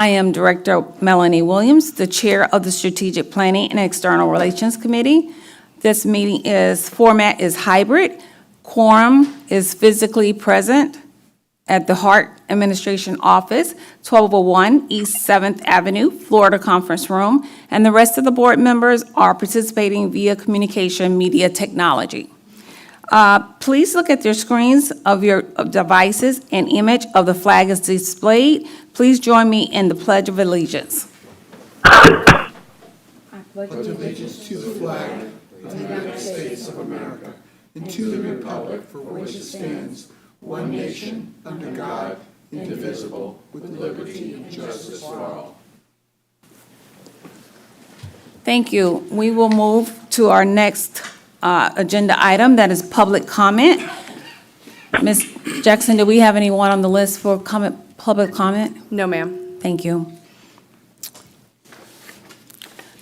I am Director Melanie Williams, the Chair of the Strategic Planning and External Relations Committee. This meeting format is hybrid. Quorum is physically present at the HART Administration Office, 1201 East 7th Avenue, Florida Conference Room, and the rest of the board members are participating via communication media technology. Please look at your screens of your devices. An image of the flag is displayed. Please join me in the Pledge of Allegiance. I pledge allegiance to the flag of the United States of America and to the republic for which it stands, one nation, under God, indivisible, with liberty and justice for all. Thank you. We will move to our next agenda item, that is public comment. Ms. Jackson, do we have anyone on the list for public comment? No, ma'am. Thank you.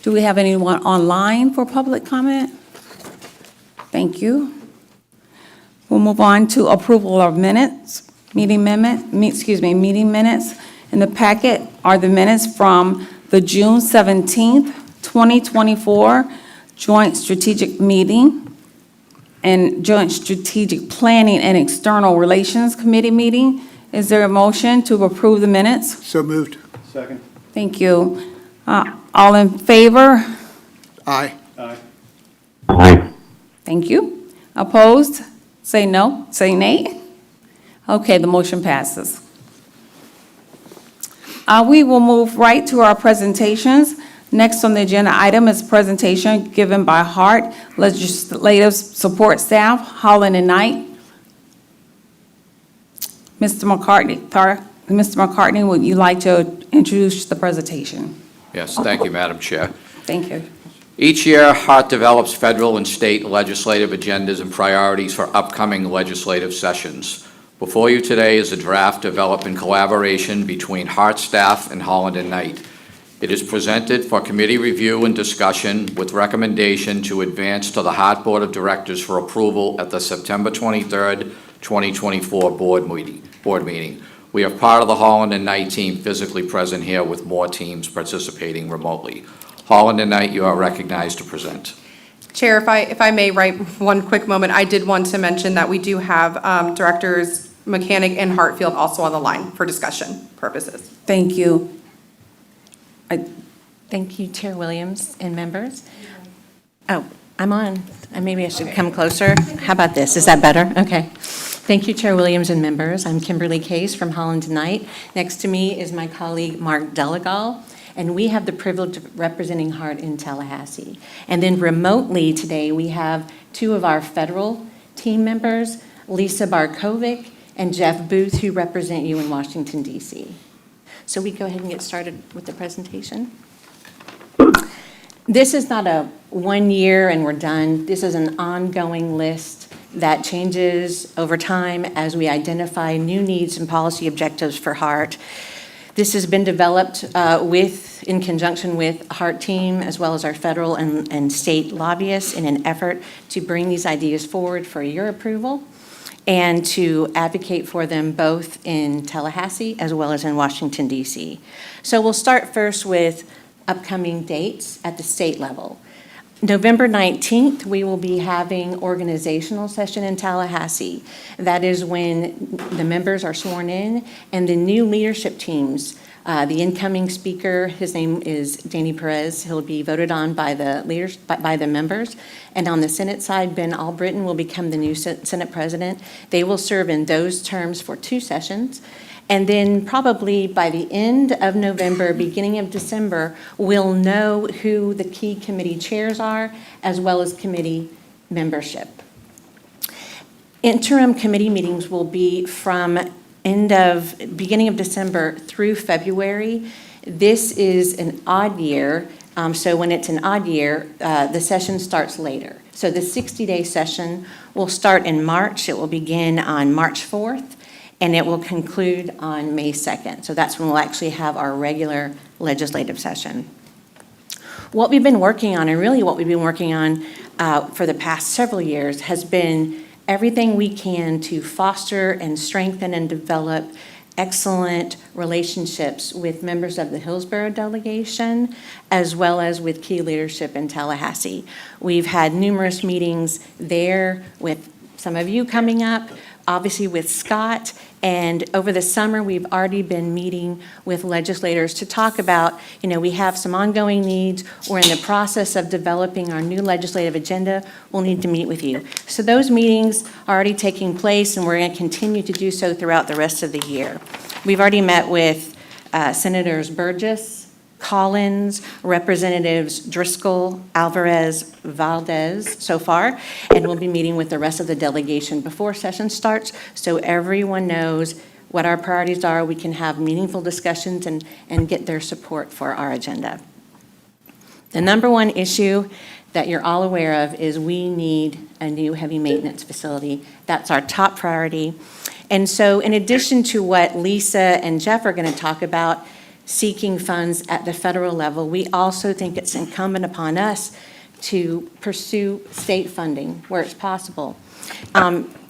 Do we have anyone online for public comment? Thank you. We'll move on to approval of minutes, meeting minutes. In the packet are the minutes from the June 17th, 2024 Joint Strategic Meeting and Joint Strategic Planning and External Relations Committee meeting. Is there a motion to approve the minutes? So moved. Second. Thank you. All in favor? Aye. Aye. Aye. Thank you. Opposed? Say no. Say nay. Okay, the motion passes. We will move right to our presentations. Next on the agenda item is a presentation given by HART Legislative Support Staff, Holland and Knight. Mr. McCartney, would you like to introduce the presentation? Yes, thank you, Madam Chair. Thank you. Each year, HART develops federal and state legislative agendas and priorities for upcoming legislative sessions. Before you today is a draft developed in collaboration between HART staff and Holland and Knight. It is presented for committee review and discussion with recommendation to advance to the HART Board of Directors for approval at the September 23rd, 2024 board meeting. We are part of the Holland and Knight team physically present here with more teams participating remotely. Holland and Knight, you are recognized to present. Chair, if I may, right, one quick moment, I did want to mention that we do have Directors Mechanic and Hartfield also on the line for discussion purposes. Thank you. Thank you, Chair Williams and members. Oh, I'm on. Maybe I should come closer. How about this? Is that better? Okay. Thank you, Chair Williams and members. I'm Kimberly Case from Holland and Knight. Next to me is my colleague, Mark Delegal, and we have the privilege of representing HART in Tallahassee. And then remotely today, we have two of our federal team members, Lisa Barkovic and Jeff Booth, who represent you in Washington, D.C. So we go ahead and get started with the presentation. This is not a 1 year and we're done. This is an ongoing list that changes over time as we identify new needs and policy objectives for HART. This has been developed in conjunction with HART team as well as our federal and state lobbyists in an effort to bring these ideas forward for your approval and to advocate for them both in Tallahassee as well as in Washington, D.C. So we'll start first with upcoming dates at the state level. November 19th, we will be having organizational session in Tallahassee. That is when the members are sworn in and the new leadership teams. The incoming speaker, his name is Danny Perez. He'll be voted on by the leaders, by the members. And on the Senate side, Ben Albritton will become the new Senate president. They will serve in those terms for 2 sessions. And then probably by the end of November, beginning of December, we'll know who the key committee chairs are, as well as committee membership. Interim committee meetings will be from beginning of December through February. This is an odd year, so when it's an odd year, the session starts later. So the 60-day session will start in March. It will begin on March 4th, and it will conclude on May 2nd. So that's when we'll actually have our regular legislative session. What we've been working on, and really what we've been working on for the past several years, has been everything we can to foster and strengthen and develop excellent relationships with members of the Hillsborough delegation, as well as with key leadership in Tallahassee. We've had numerous meetings there with some of you coming up, obviously with Scott, and over the summer, we've already been meeting with legislators to talk about, we have some ongoing needs. We're in the process of developing our new legislative agenda. We'll need to meet with you. So those meetings are already taking place, and we're going to continue to do so throughout the rest of the year. We've already met with Senators Burgess, Collins, Representatives Driscoll, Alvarez, Valdez so far, and we'll be meeting with the rest of the delegation before session starts, so everyone knows what our priorities are. We can have meaningful discussions and get their support for our agenda. The number one issue that you're all aware of is we need a new heavy maintenance facility. That's our top priority. And so in addition to what Lisa and Jeff are going to talk about, seeking funds at the federal level, we also think it's incumbent upon us to pursue state funding where it's possible.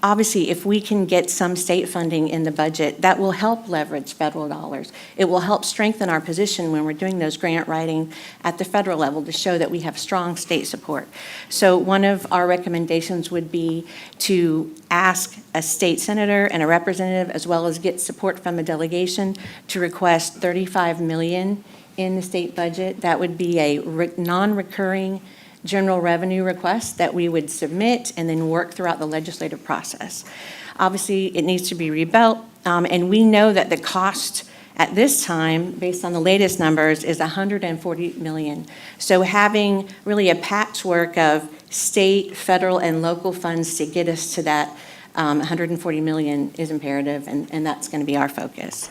Obviously, if we can get some state funding in the budget, that will help leverage federal dollars. It will help strengthen our position when we're doing those grant writing at the federal level to show that we have strong state support. So one of our recommendations would be to ask a state senator and a representative, as well as get support from a delegation, to request $35 million in the state budget. That would be a non-recurring general revenue request that we would submit and then work throughout the legislative process. Obviously, it needs to be rebuilt, and we know that the cost at this time, based on the latest numbers, is $140 million. So having really a patchwork of state, federal, and local funds to get us to that $140 million is imperative, and that's going to be our focus.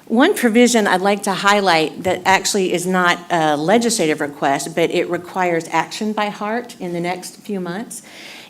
One provision I'd like to highlight that actually is not a legislative request, but it requires action by HART in the next few months,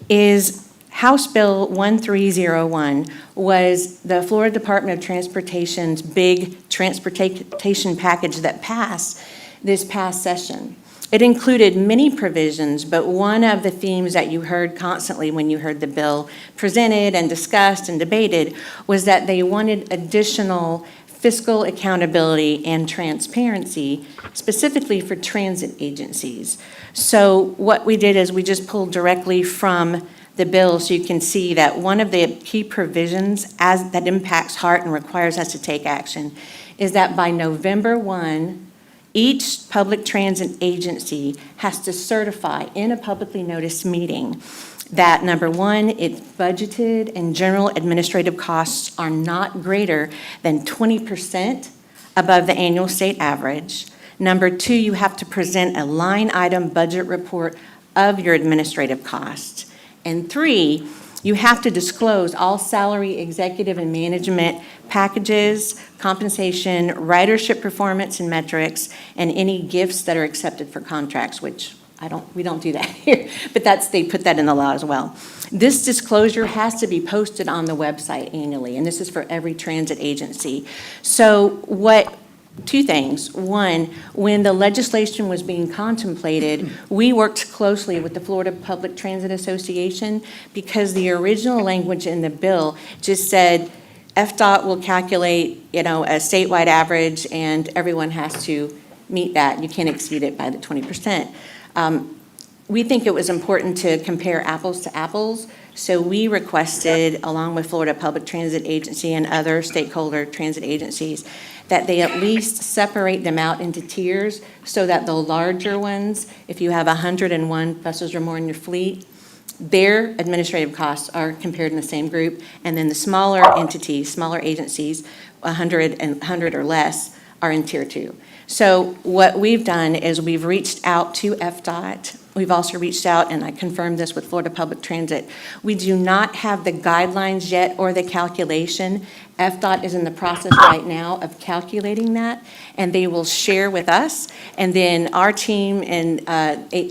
is House Bill 1301 was the Florida Department of Transportation's big transportation package that passed this past session. It included many provisions, but one of the themes that you heard constantly when you heard the bill presented and discussed and debated was that they wanted additional fiscal accountability and transparency, specifically for transit agencies. So what we did is we just pulled directly from the bill so you can see that one of the key provisions that impacts HART and requires us to take action is that by November 1, each public transit agency has to certify in a publicly noticed meeting that, number one, its budgeted and general administrative costs are not greater than 20% above the annual state average. Number two, you have to present a line item budget report of your administrative costs. And three, you have to disclose all salary, executive, and management packages, compensation, ridership performance and metrics, and any gifts that are accepted for contracts, which we don't do that here, but they put that in the law as well. This disclosure has to be posted on the website annually, and this is for every transit agency. So two things. One, when the legislation was being contemplated, we worked closely with the Florida Public Transit Association because the original language in the bill just said FDOT will calculate, a statewide average, and everyone has to meet that. You can't exceed it by the 20%. We think it was important to compare apples to apples, so we requested, along with Florida Public Transit Agency and other stakeholder transit agencies, that they at least separate them out into tiers so that the larger ones, if you have 101 buses or more in your fleet, their administrative costs are compared in the same group, and then the smaller entities, smaller agencies, 100 or less, are in tier 2. So what we've done is we've reached out to FDOT. We've also reached out, and I confirmed this with Florida Public Transit. We do not have the guidelines yet or the calculation. FDOT is in the process right now of calculating that, and they will share with us. And then our team and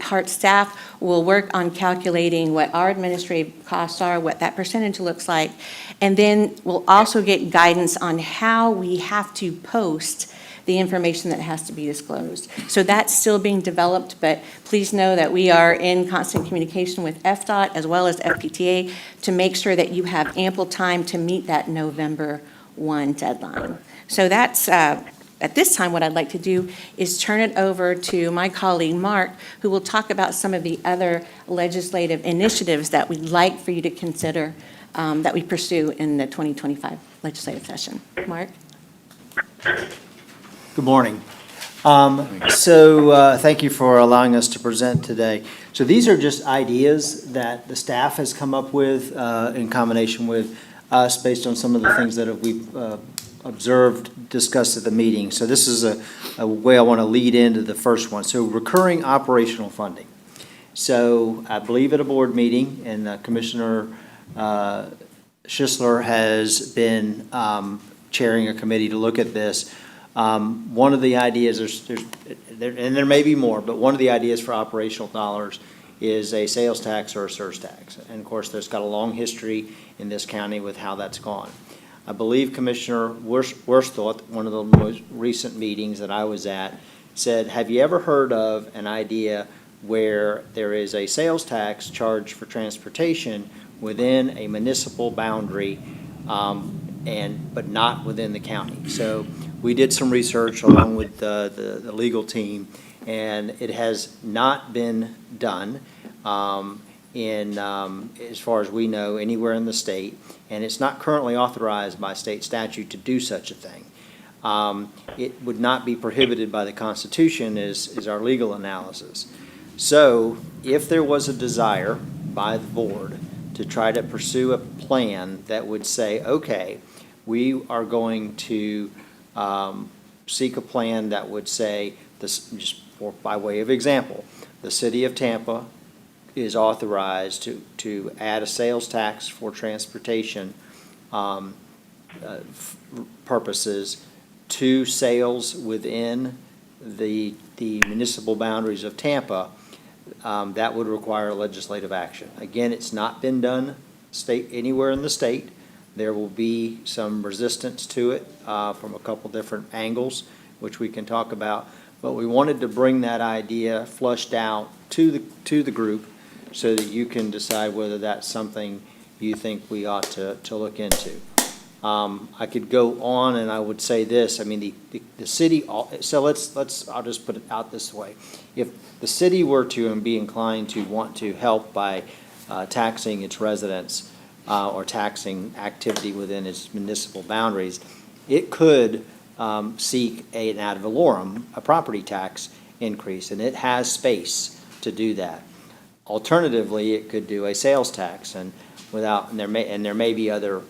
HART staff will work on calculating what our administrative costs are, what that percentage looks like. And then we'll also get guidance on how we have to post the information that has to be disclosed. So that's still being developed, but please know that we are in constant communication with FDOT as well as FPTA to make sure that you have ample time to meet that November 1 deadline. So that's, at this time, what I'd like to do is turn it over to my colleague, Mark, who will talk about some of the other legislative initiatives that we'd like for you to consider that we pursue in the 2025 legislative session. Mark? Good morning. Thank you for allowing us to present today. So these are just ideas that the staff has come up with in combination with us based on some of the things that we've observed, discussed at the meeting. So this is a way I want to lead into the first one. So recurring operational funding. So I believe at a board meeting, and Commissioner Schisler has been chairing a committee to look at this. One of the ideas, and there may be more, but one of the ideas for operational dollars is a sales tax or a surge tax. And of course, there's got a long history in this county with how that's gone. I believe Commissioner Worsthorpe, one of the most recent meetings that I was at, said, have you ever heard of an idea where there is a sales tax charged for transportation within a municipal boundary, but not within the county? So we did some research along with the legal team, and it has not been done as far as we know, anywhere in the state, and it's not currently authorized by state statute to do such a thing. It would not be prohibited by the Constitution is our legal analysis. So if there was a desire by the board to try to pursue a plan that would say, okay, we are going to seek a plan that would say, this, just by way of example, the city of Tampa is authorized to add a sales tax for transportation purposes to sales within the municipal boundaries of Tampa. That would require legislative action. Again, it's not been done anywhere in the state. There will be some resistance to it from a couple different angles, which we can talk about. But we wanted to bring that idea flushed out to the group so that you can decide whether that's something you think we ought to look into. I could go on, and I would say this. I mean, the city. So I'll just put it out this way: if the city were to and be inclined to want to help by taxing its residents or taxing activity within its municipal boundaries, it could seek an ad valorem, a property tax increase, and it has space to do that. Alternatively, it could do a sales tax, and there may be other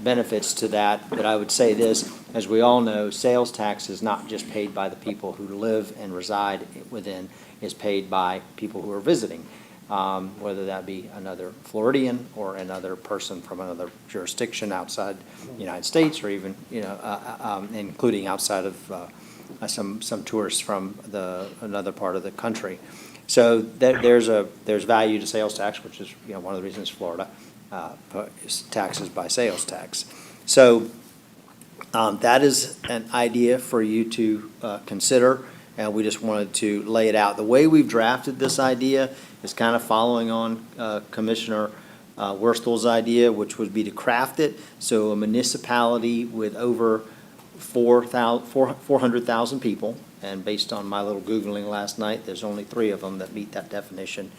benefits to that. But I would say this: as we all know, sales tax is not just paid by the people who live and reside within; it's paid by people who are visiting, whether that be another Floridian or another person from another jurisdiction outside the United States, or even including outside of some tourists from another part of the country. So there's value to sales tax, which is one of the reasons Florida taxes by sales tax. So that is an idea for you to consider, and we just wanted to lay it out. The way we've drafted this idea is kind of following on Commissioner Worsthorpe's idea, which would be to craft it so a municipality with over 400,000 people, and based on my little Googling last night, there's only 3 of them that meet that definition.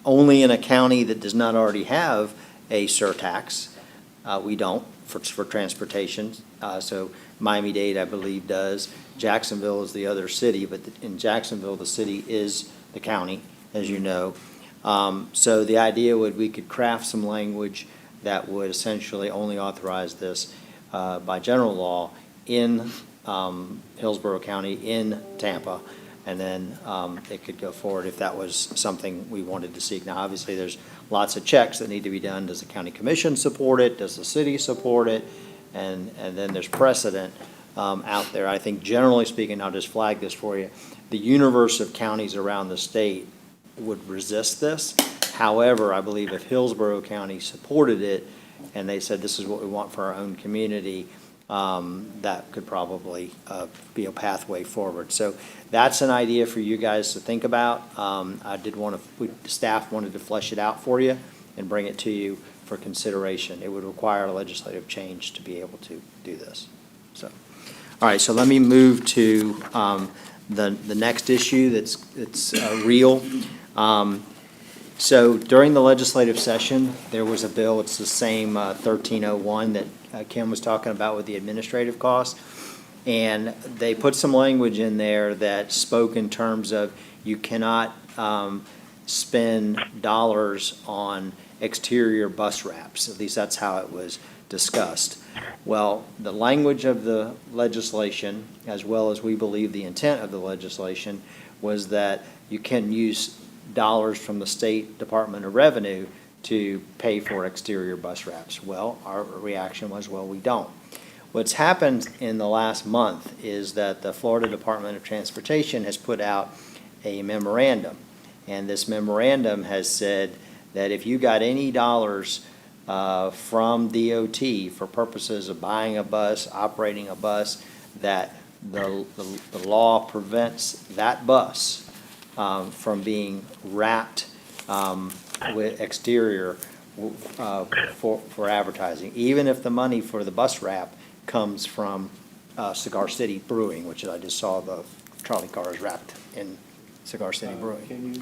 Only in a county that does not already have a surtax. We don't for transportation. So Miami-Dade, I believe, does. Jacksonville is the other city, but in Jacksonville, the city is the county, as you know. So the idea we could craft some language that would essentially only authorize this by general law in Hillsborough County, in Tampa, and then it could go forward if that was something we wanted to seek. Now, obviously, there's lots of checks that need to be done. Does the county commission support it? Does the city support it? And then there's precedent out there. I think generally speaking, I'll just flag this for you, the universe of counties around the state would resist this. However, I believe if Hillsborough County supported it and they said this is what we want for our own community, that could probably be a pathway forward. So that's an idea for you guys to think about. I did staff wanted to flesh it out for you and bring it to you for consideration. It would require a legislative change to be able to do this. So, all right, so let me move to the next issue that's real. So during the legislative session, there was a bill, it's the same 1301 that Kim was talking about with the administrative costs. And they put some language in there that spoke in terms of you cannot spend dollars on exterior bus wraps. At least that's how it was discussed. Well, the language of the legislation, as well as we believe the intent of the legislation, was that you can use dollars from the State Department of Revenue to pay for exterior bus wraps. Well, our reaction was, well, we don't. What's happened in the last month is that the Florida Department of Transportation has put out a memorandum. And this memorandum has said that if you got any dollars from DOT for purposes of buying a bus, operating a bus, that the law prevents that bus from being wrapped with exterior for advertising, even if the money for the bus wrap comes from Cigar City Brewing, which I just saw the trolley cars wrapped in Cigar City Brewing. Can you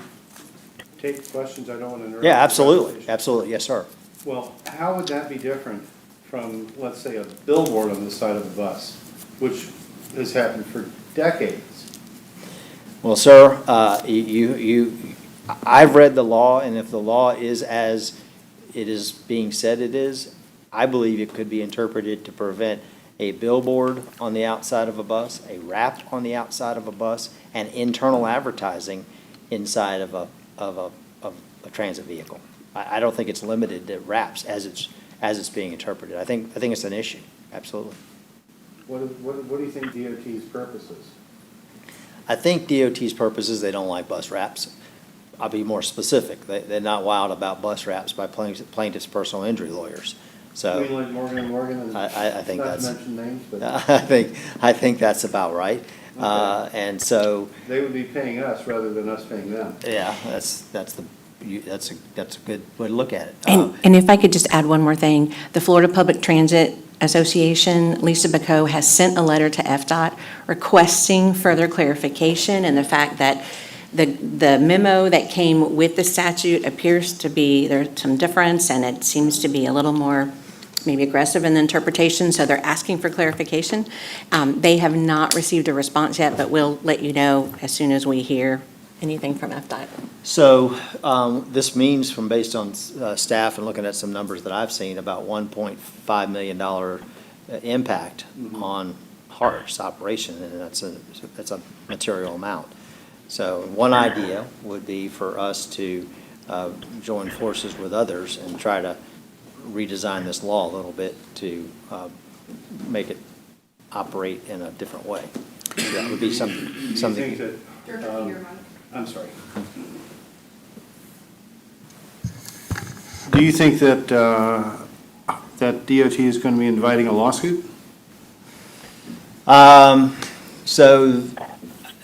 take questions? I don't want to interrupt. Yeah, the absolutely, conversation. absolutely, yes, sir. Well, how would that be different from, let's say, a billboard on the side of a bus, which has happened for decades? Well, sir, I've read the law, and if the law is as it is being said it is, I believe it could be interpreted to prevent a billboard on the outside of a bus, a wrap on the outside of a bus, and internal advertising inside of a transit vehicle. I don't think it's limited to wraps as it's being interpreted. I think it's an issue, absolutely. What do you think DOT's purpose is? I think DOT's purpose is they don't like bus wraps. I'll be more specific. They're not wild about bus wraps by plaintiffs' personal injury lawyers. I mean, So like Morgan & Morgan? And I think not to that's, mention names, but I think that's about right. And so, they would be paying us rather than us paying them. yeah, that's a good way to look at it. And if I could just add one more thing, the Florida Public Transit Association, Lisa Bacot, has sent a letter to FDOT requesting further clarification, and the fact that the memo that came with the statute appears to be, there's some difference, and it seems to be a little more maybe aggressive in the interpretation, so they're asking for clarification. They have not received a response yet, but we'll let you know as soon as we hear anything from FDOT. So this means, from based on staff and looking at some numbers that I've seen, about $1.5 million impact on HART's operation, and that's a material amount. So one idea would be for us to join forces with others and try to redesign this law a little bit to make it operate in a different way. That would be something. Do you think that, I'm sorry. Do you think that, that DOT is going to be inviting a lawsuit? So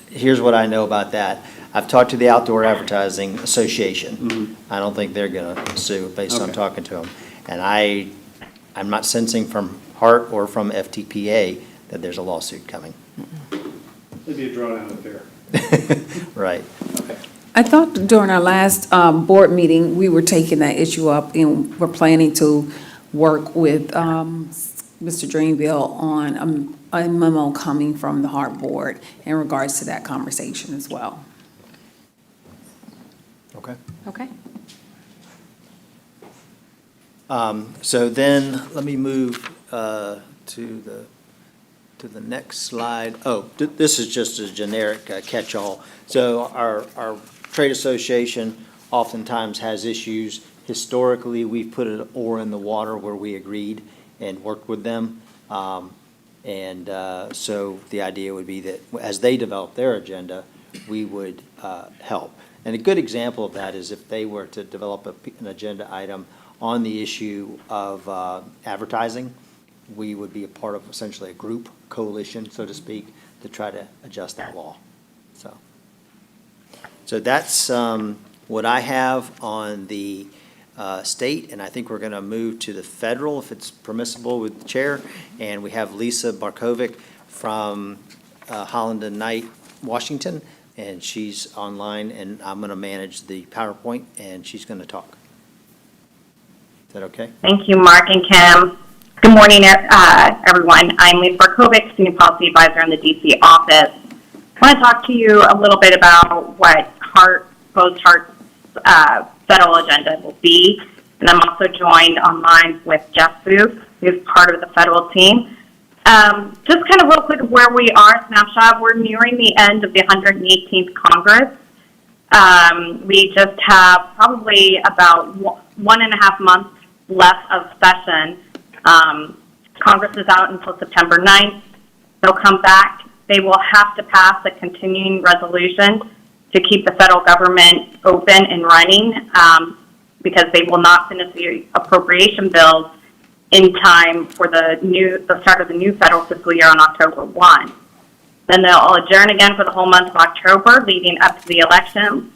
here's what I know about that. I've talked to the Outdoor Advertising Association. I don't think they're going to sue based on Okay. talking to them. And I'm not sensing from HART or from FTPA that there's a lawsuit coming. It'd be a drawn-out affair. Right. Okay. I thought during our last board meeting, we were taking that issue up, and we're planning to work with Mr. Dreamville on a memo coming from the HART board in regards to that conversation as well. Okay. Okay. So then, let me move to the next slide. Oh, this is just a generic catch-all. So our trade association oftentimes has issues. Historically, we've put an oar in the water where we agreed and worked with them. So the idea would be that as they develop their agenda, we would help. And a good example of that is if they were to develop an agenda item on the issue of advertising, we would be a part of essentially a group, coalition, so to speak, to try to adjust that law. So that's what I have on the state, and I think we're going to move to the federal, if it's permissible with the chair. And we have Lisa Barkovic from Holland and Knight, Washington, and she's online, and I'm going to manage the PowerPoint, and she's going to talk. Is that okay? Thank you, Mark and Kim. Good morning, everyone. I'm Lisa Barkovic, Senior Policy Advisor in the DC office. I want to talk to you a little bit about what proposed HART's federal agenda will be. And I'm also joined online with Jeff Booth, who's part of the federal team. Just kind of real quick where we are, snapshot. We're nearing the end of the 118th Congress. We just have probably about 1.5 months left of session. Congress is out until September 9th. They'll come back. They will have to pass a continuing resolution to keep the federal government open and running because they will not finish the appropriation bills in time for the start of the new federal fiscal year on October 1. Then they'll adjourn again for the whole month of October leading up to the election.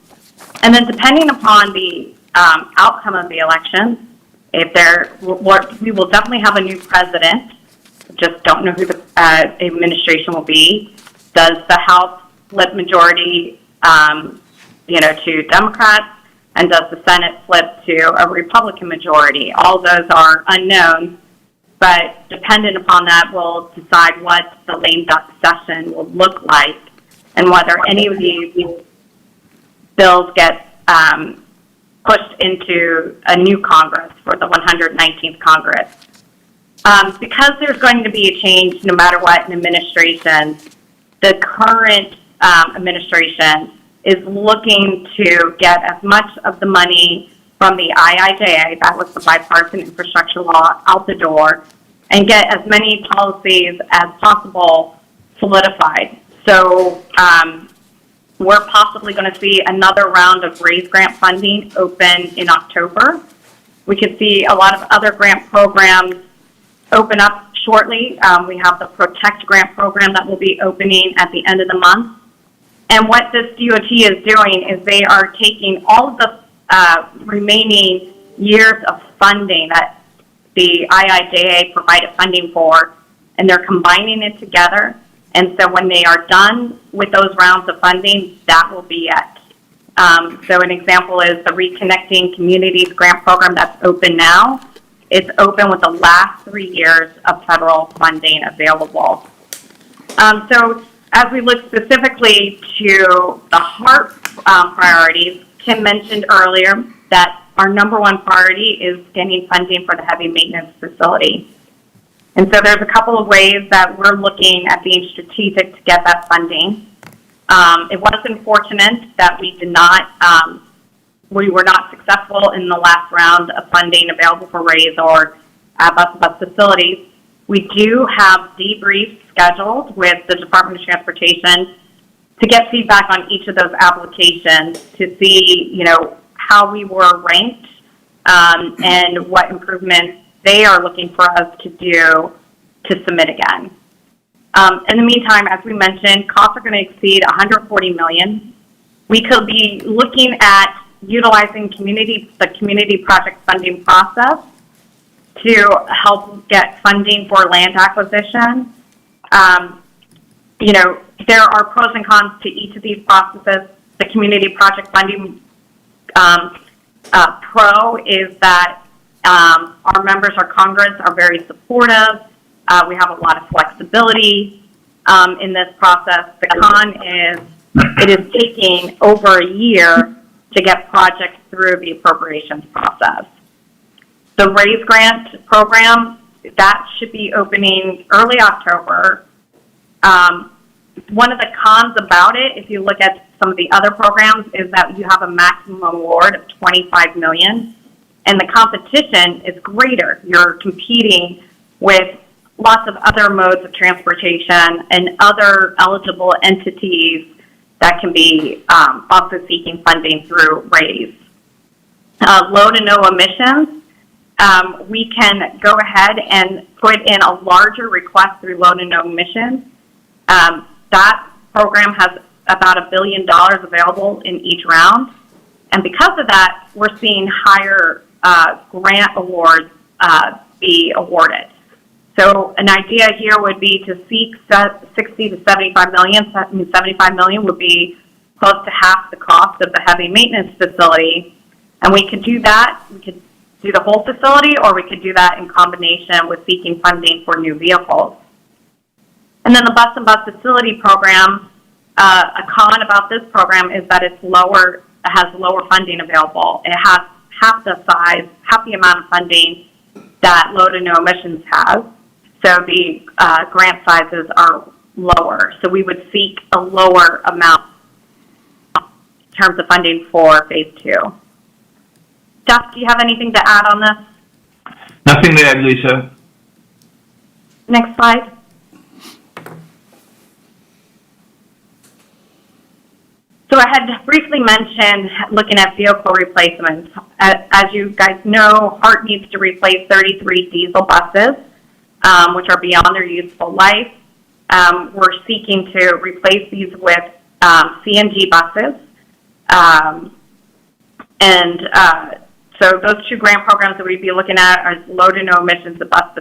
And then depending upon the outcome of the election, we will definitely have a new president. Just don't know who the administration will be. Does the House flip majority, to Democrats, and does the Senate flip to a Republican majority? All those are unknown, but dependent upon that, we'll decide what the lame duck session will look like and whether any of these bills get pushed into a new Congress for the 119th Congress. Because there's going to be a change no matter what in administration, the current administration is looking to get as much of the money from the IIJA, that was the bipartisan infrastructure law, out the door, and get as many policies as possible solidified. So we're possibly going to see another round of RAISE grant funding open in October. We could see a lot of other grant programs open up shortly. We have the Protect grant program that will be opening at the end of the month. And what this DOT is doing is they are taking all of the remaining years of funding that the IIJA provided funding for, and they're combining it together. And so when they are done with those rounds of funding, that will be it. So an example is the Reconnecting Communities grant program that's open now. It's open with the last 3 years of federal funding available. So as we look specifically to the HART priorities, Kim mentioned earlier that our number one priority is getting funding for the heavy maintenance facility. And so there's a couple of ways that we're looking at being strategic to get that funding. It was unfortunate that we were not successful in the last round of funding available for RAISE or bus facilities. We do have debriefs scheduled with the Department of Transportation to get feedback on each of those applications to see, how we were ranked and what improvements they are looking for us to do to submit again. In the meantime, as we mentioned, costs are going to exceed $140 million. We could be looking at utilizing the community project funding process to help get funding for land acquisition. There are pros and cons to each of these processes. The community project funding pro is that our members, our Congress, are very supportive. We have a lot of flexibility in this process. The con is it is taking over a year to get projects through the appropriations process. The RAISE grant program, that should be opening early October. One of the cons about it, if you look at some of the other programs, is that you have a maximum award of $25 million, and the competition is greater. You're competing with lots of other modes of transportation and other eligible entities that can be also seeking funding through RAISE. Low to no emissions, we can go ahead and put in a larger request through low to no emissions. That program has about $1 billion available in each round. And because of that, we're seeing higher grant awards be awarded. So an idea here would be to seek 60 to 75 million. 75 million would be close to half the cost of the heavy maintenance facility. And we could do that. We could do the whole facility, or we could do that in combination with seeking funding for new vehicles. And then the bus and bus facility program, a con about this program is that it's lower, it has lower funding available. It has half the size, half the amount of funding that low to no emissions has. So the grant sizes are lower. So we would seek a lower amount in terms of funding for phase 2. Jeff, do you have anything to add on this? Nothing to add, Lisa. Next slide. So I had briefly mentioned looking at vehicle replacements. As you guys know, HART needs to replace 33 diesel buses, which are beyond their useful life. We're seeking to replace these with CNG buses. So those two grant programs that we'd be looking at are low to no emissions of bus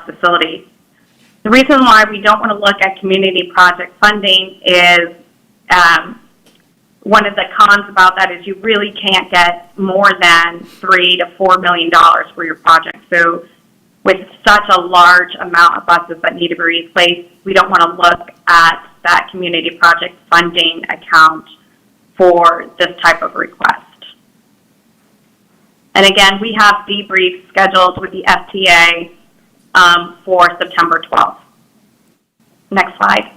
facilities. The reason why we don't want to look at community project funding is one of the cons about that is you really can't get more than $3 to $4 million for your project. So with such a large amount of buses that need to be replaced, we don't want to look at that community project funding account for this type of request. And again, we have debriefs scheduled with the FTA for September 12th. Next slide.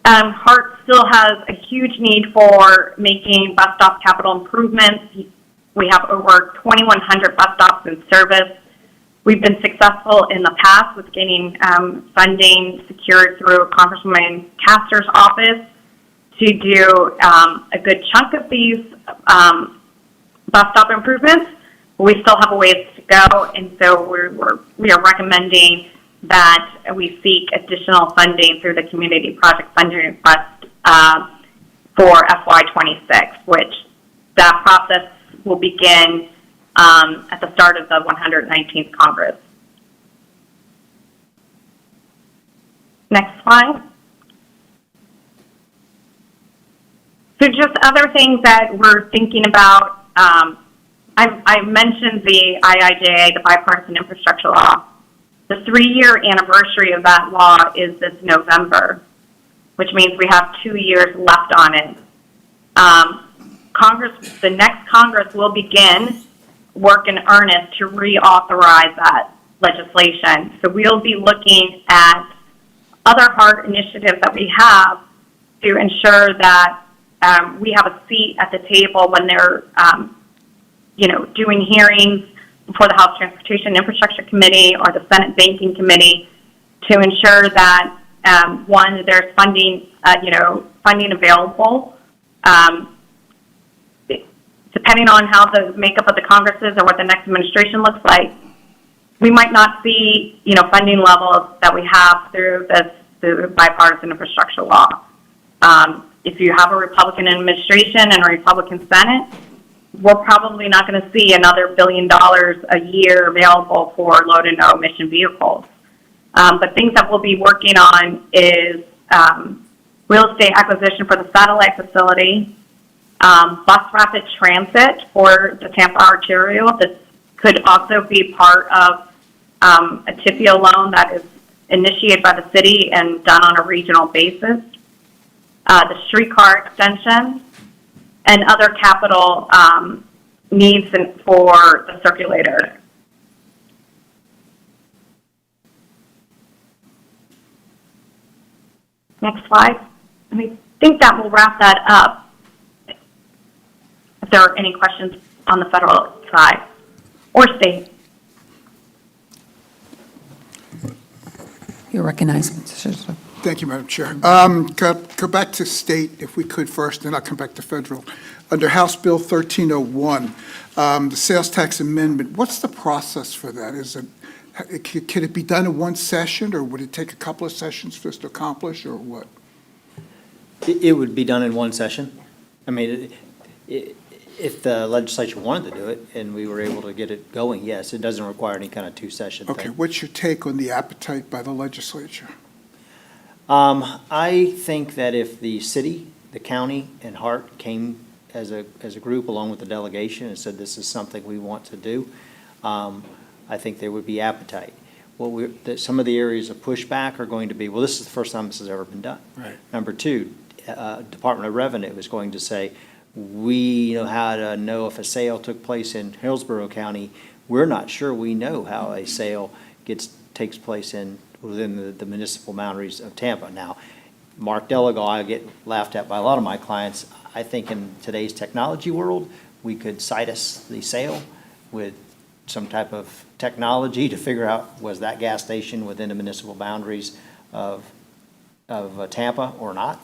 HART still has a huge need for making bus stop capital improvements. We have over 2,100 bus stops in service. We've been successful in the past with getting funding secured through Congresswoman Castor's office to do a good chunk of these bus stop improvements. We still have a ways to go, and so we are recommending that we seek additional funding through the community project funding request for FY26, which that process will begin at the start of the 119th Congress. Next slide. So just other things that we're thinking about, I mentioned the IIJA, the Bipartisan Infrastructure Law. The 3-year anniversary of that law is this November, which means we have 2 years left on it. The next Congress will begin work in earnest to reauthorize that legislation. So we'll be looking at other HART initiatives that we have to ensure that we have a seat at the table when they're, doing hearings before the House Transportation and Infrastructure Committee or the Senate Banking Committee to ensure that, one, there's funding, funding available. Depending on how the makeup of the Congress is or what the next administration looks like, we might not see, funding levels that we have through the bipartisan infrastructure law. If you have a Republican administration and a Republican Senate, we're probably not going to see another $1 billion a year available for low to no emission vehicles. But things that we'll be working on is real estate acquisition for the satellite facility, bus rapid transit for the Tampa arterial. This could also be part of a TIFIA loan that is initiated by the city and done on a regional basis. The streetcar extension, and other capital needs for the circulator. Next slide. And I think that will wrap that up. If there are any questions on the federal side or state. You're recognized, Mr. Schuster. Thank you, Madam Chair. Go back to state, if we could first, then I'll come back to federal. Under House Bill 1301, the sales tax amendment, what's the process for that? Can it be done in one session, or would it take a couple of sessions for us to accomplish, or what? It would be done in one session. I mean, if the legislature wanted to do it and we were able to get it going, yes, it doesn't require any kind of two-session Okay, thing. what's your take on the appetite by the legislature? I think that if the city, the county, and HART came as a group along with the delegation and said this is something we want to do, I think there would be appetite. Some of the areas of pushback are going to be, well, this is the first time this has ever been done. Right. Number two, Department of Revenue is going to say, we know how to know if a sale took place in Hillsborough County. We're not sure we know how a sale takes place within the municipal boundaries of Tampa. Now, Mark Delagal, I get laughed at by a lot of my clients. I think in today's technology world, we could situs the sale with some type of technology to figure out, was that gas station within the municipal boundaries of Tampa or not?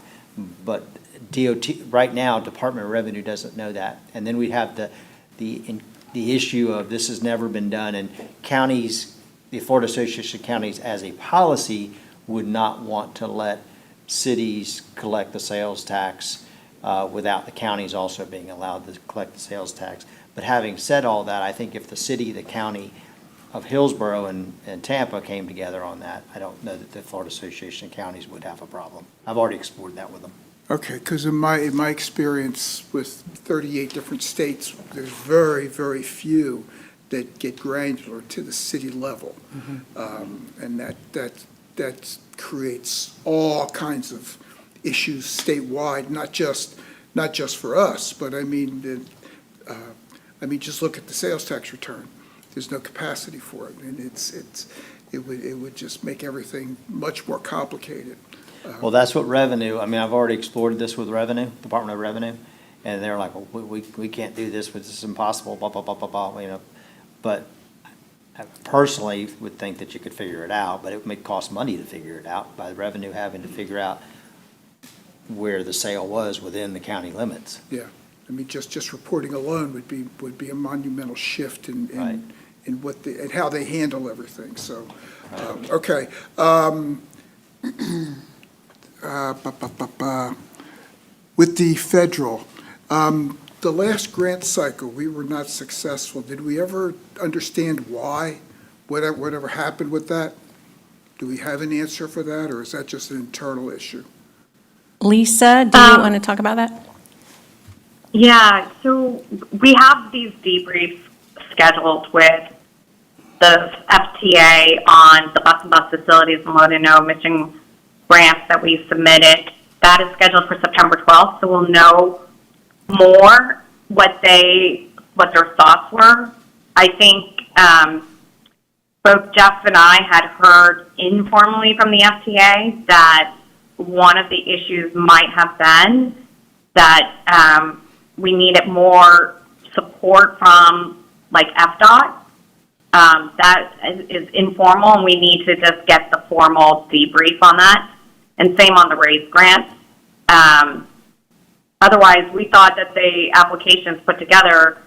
But DOT, right now, Department of Revenue doesn't know that. And then we have the issue of this has never been done, and counties, the Florida Association of Counties as a policy would not want to let cities collect the sales tax without the counties also being allowed to collect the sales tax. But having said all that, I think if the city, the county of Hillsborough and Tampa came together on that, I don't know that the Florida Association of Counties would have a problem. I've already explored that with them. Okay, because in my experience with 38 different states, there's very, very few that get granular to the city level. And that creates all kinds of issues statewide, not just for us, but I mean, just look at the sales tax return. There's no capacity for it, and it would just make everything much more complicated. Well, that's what revenue, I mean, I've already explored this with revenue, Department of Revenue, and they're like, well, we can't do this, this is impossible, blah, blah, blah, blah, blah, you know. But I personally would think that you could figure it out, but it would cost money to figure it out by the revenue having to figure out where the sale was within the county limits. Yeah, I mean, just reporting alone would be a monumental shift Right. in and how they handle everything, so, okay. With the federal, the last grant cycle, we were not successful. Did we ever understand why? Whatever happened with that? Do we have an answer for that, or is that just an internal issue? Lisa, do you want to talk about that? Yeah, so we have these debriefs scheduled with the FTA on the bus and bus facilities and low to no emission grants that we submitted. That is scheduled for September 12th, so we'll know more what their thoughts were. I think both Jeff and I had heard informally from the FTA that one of the issues might have been that we needed more support from like FDOT. That is informal, and we need to just get the formal debrief on that. And same on the RAISE grant. Otherwise, we thought that the applications put together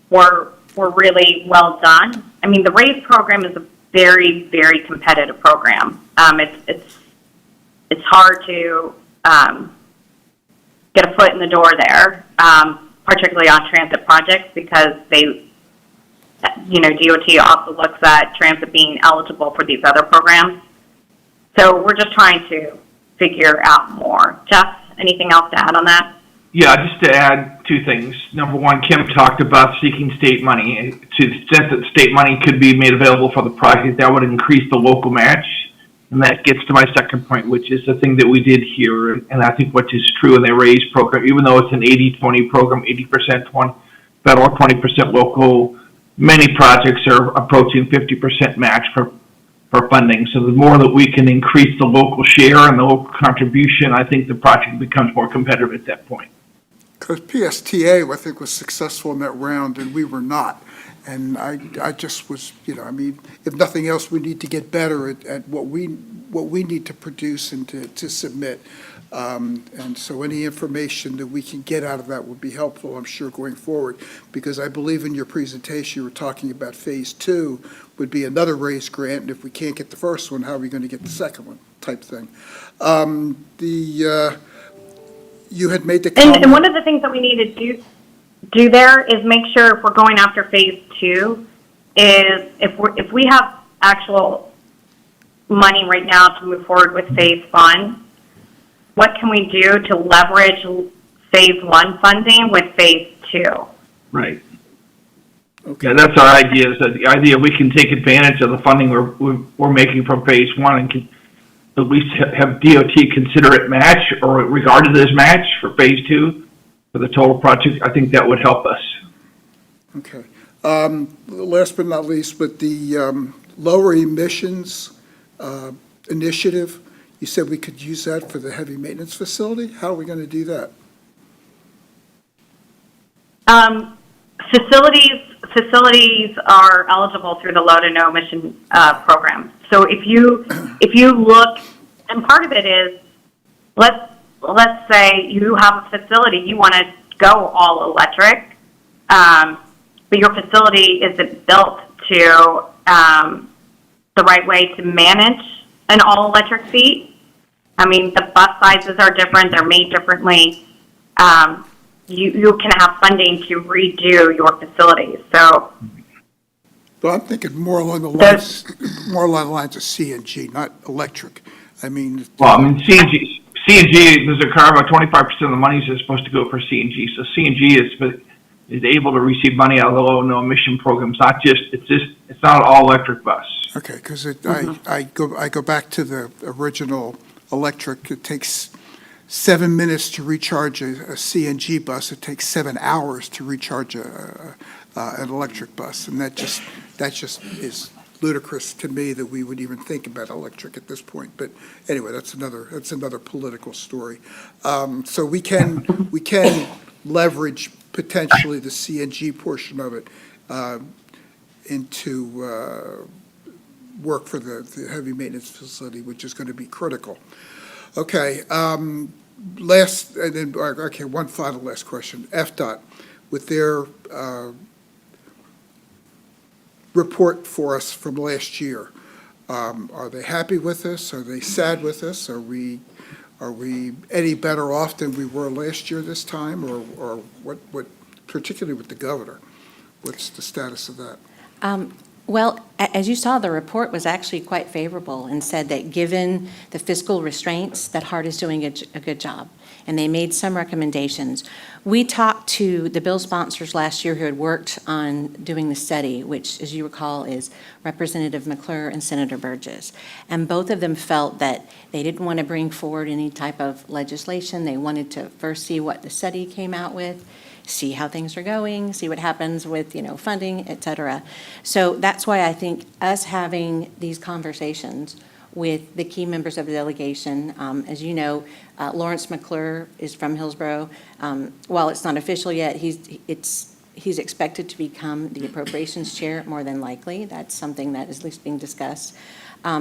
were really well done. I mean, the RAISE program is a very, very competitive program. It's hard to get a foot in the door there, particularly on transit projects, because DOT also looks at transit being eligible for these other programs. So we're just trying to figure out more. Jeff, anything else to add on that? Yeah, just to add two things. Number one, Kim talked about seeking state money. To the extent that state money could be made available for the project, that would increase the local match. And that gets to my second point, which is the thing that we did here, and I think what is true in the RAISE program, even though it's an 80-20 program, 80% federal, 20% local, many projects are approaching 50% match for funding. So the more that we can increase the local share and the local contribution, I think the project becomes more competitive at that point. Because PSTA, I think, was successful in that round, and we were not. And I just was, if nothing else, we need to get better at what we need to produce and to submit. And so any information that we can get out of that would be helpful, I'm sure, going forward. Because I believe in your presentation, you were talking about phase 2 would be another RAISE grant, and if we can't get the first one, how are we going to get the second one, type thing. You had made the And comment. one of the things that we need to do there is make sure if we're going after phase 2, is if we have actual money right now to move forward with phase 1, what can we do to leverage phase 1 funding with phase 2? Right. Yeah, that's our idea, is that the idea we can take advantage of the funding we're making from phase 1 and can at least have DOT consider it match or regarded as match for phase 2 for the total project. I think that would help us. Okay. Last but not least, with the lower emissions initiative, you said we could use that for the heavy maintenance facility? How are we going to do that? Facilities are eligible through the low to no emission program. So if you look, and part of it is, let's say you have a facility, you want to go all electric, but your facility isn't built to the right way to manage an all electric fleet. I mean, the bus sizes are different; they're made differently. You can have funding to redo your facilities. So, Well, I'm thinking more along the lines of CNG, not electric. I mean. Well, I mean, CNG, there's a carve out, 25% of the money is supposed to go for CNG. So CNG is able to receive money out of the low no emission program. It's not an all electric bus. Okay, because I go back to the original electric. It takes 7 minutes to recharge a CNG bus. It takes 7 hours to recharge an electric bus, and that just is ludicrous to me that we would even think about electric at this point. But anyway, that's another political story. So we can leverage potentially the CNG portion of it into work for the heavy maintenance facility, which is going to be critical. Okay, one final last question. FDOT, with their report for us from last year, are they happy with us? Are they sad with us? Are we any better off than we were last year this time, or what? Particularly with the governor, what's the status of that? Well, as you saw, the report was actually quite favorable and said that given the fiscal restraints, that HART is doing a good job. And they made some recommendations. We talked to the bill sponsors last year who had worked on doing the study, which, as you recall, is Representative McClure and Senator Burgess. And both of them felt that they didn't want to bring forward any type of legislation. They wanted to first see what the study came out with, see how things are going, see what happens with, funding, et cetera. So that's why I think us having these conversations with the key members of the delegation, as you know, Lawrence McClure is from Hillsborough. While it's not official yet, he's expected to become the appropriations chair more than likely. That's something that is at least being discussed.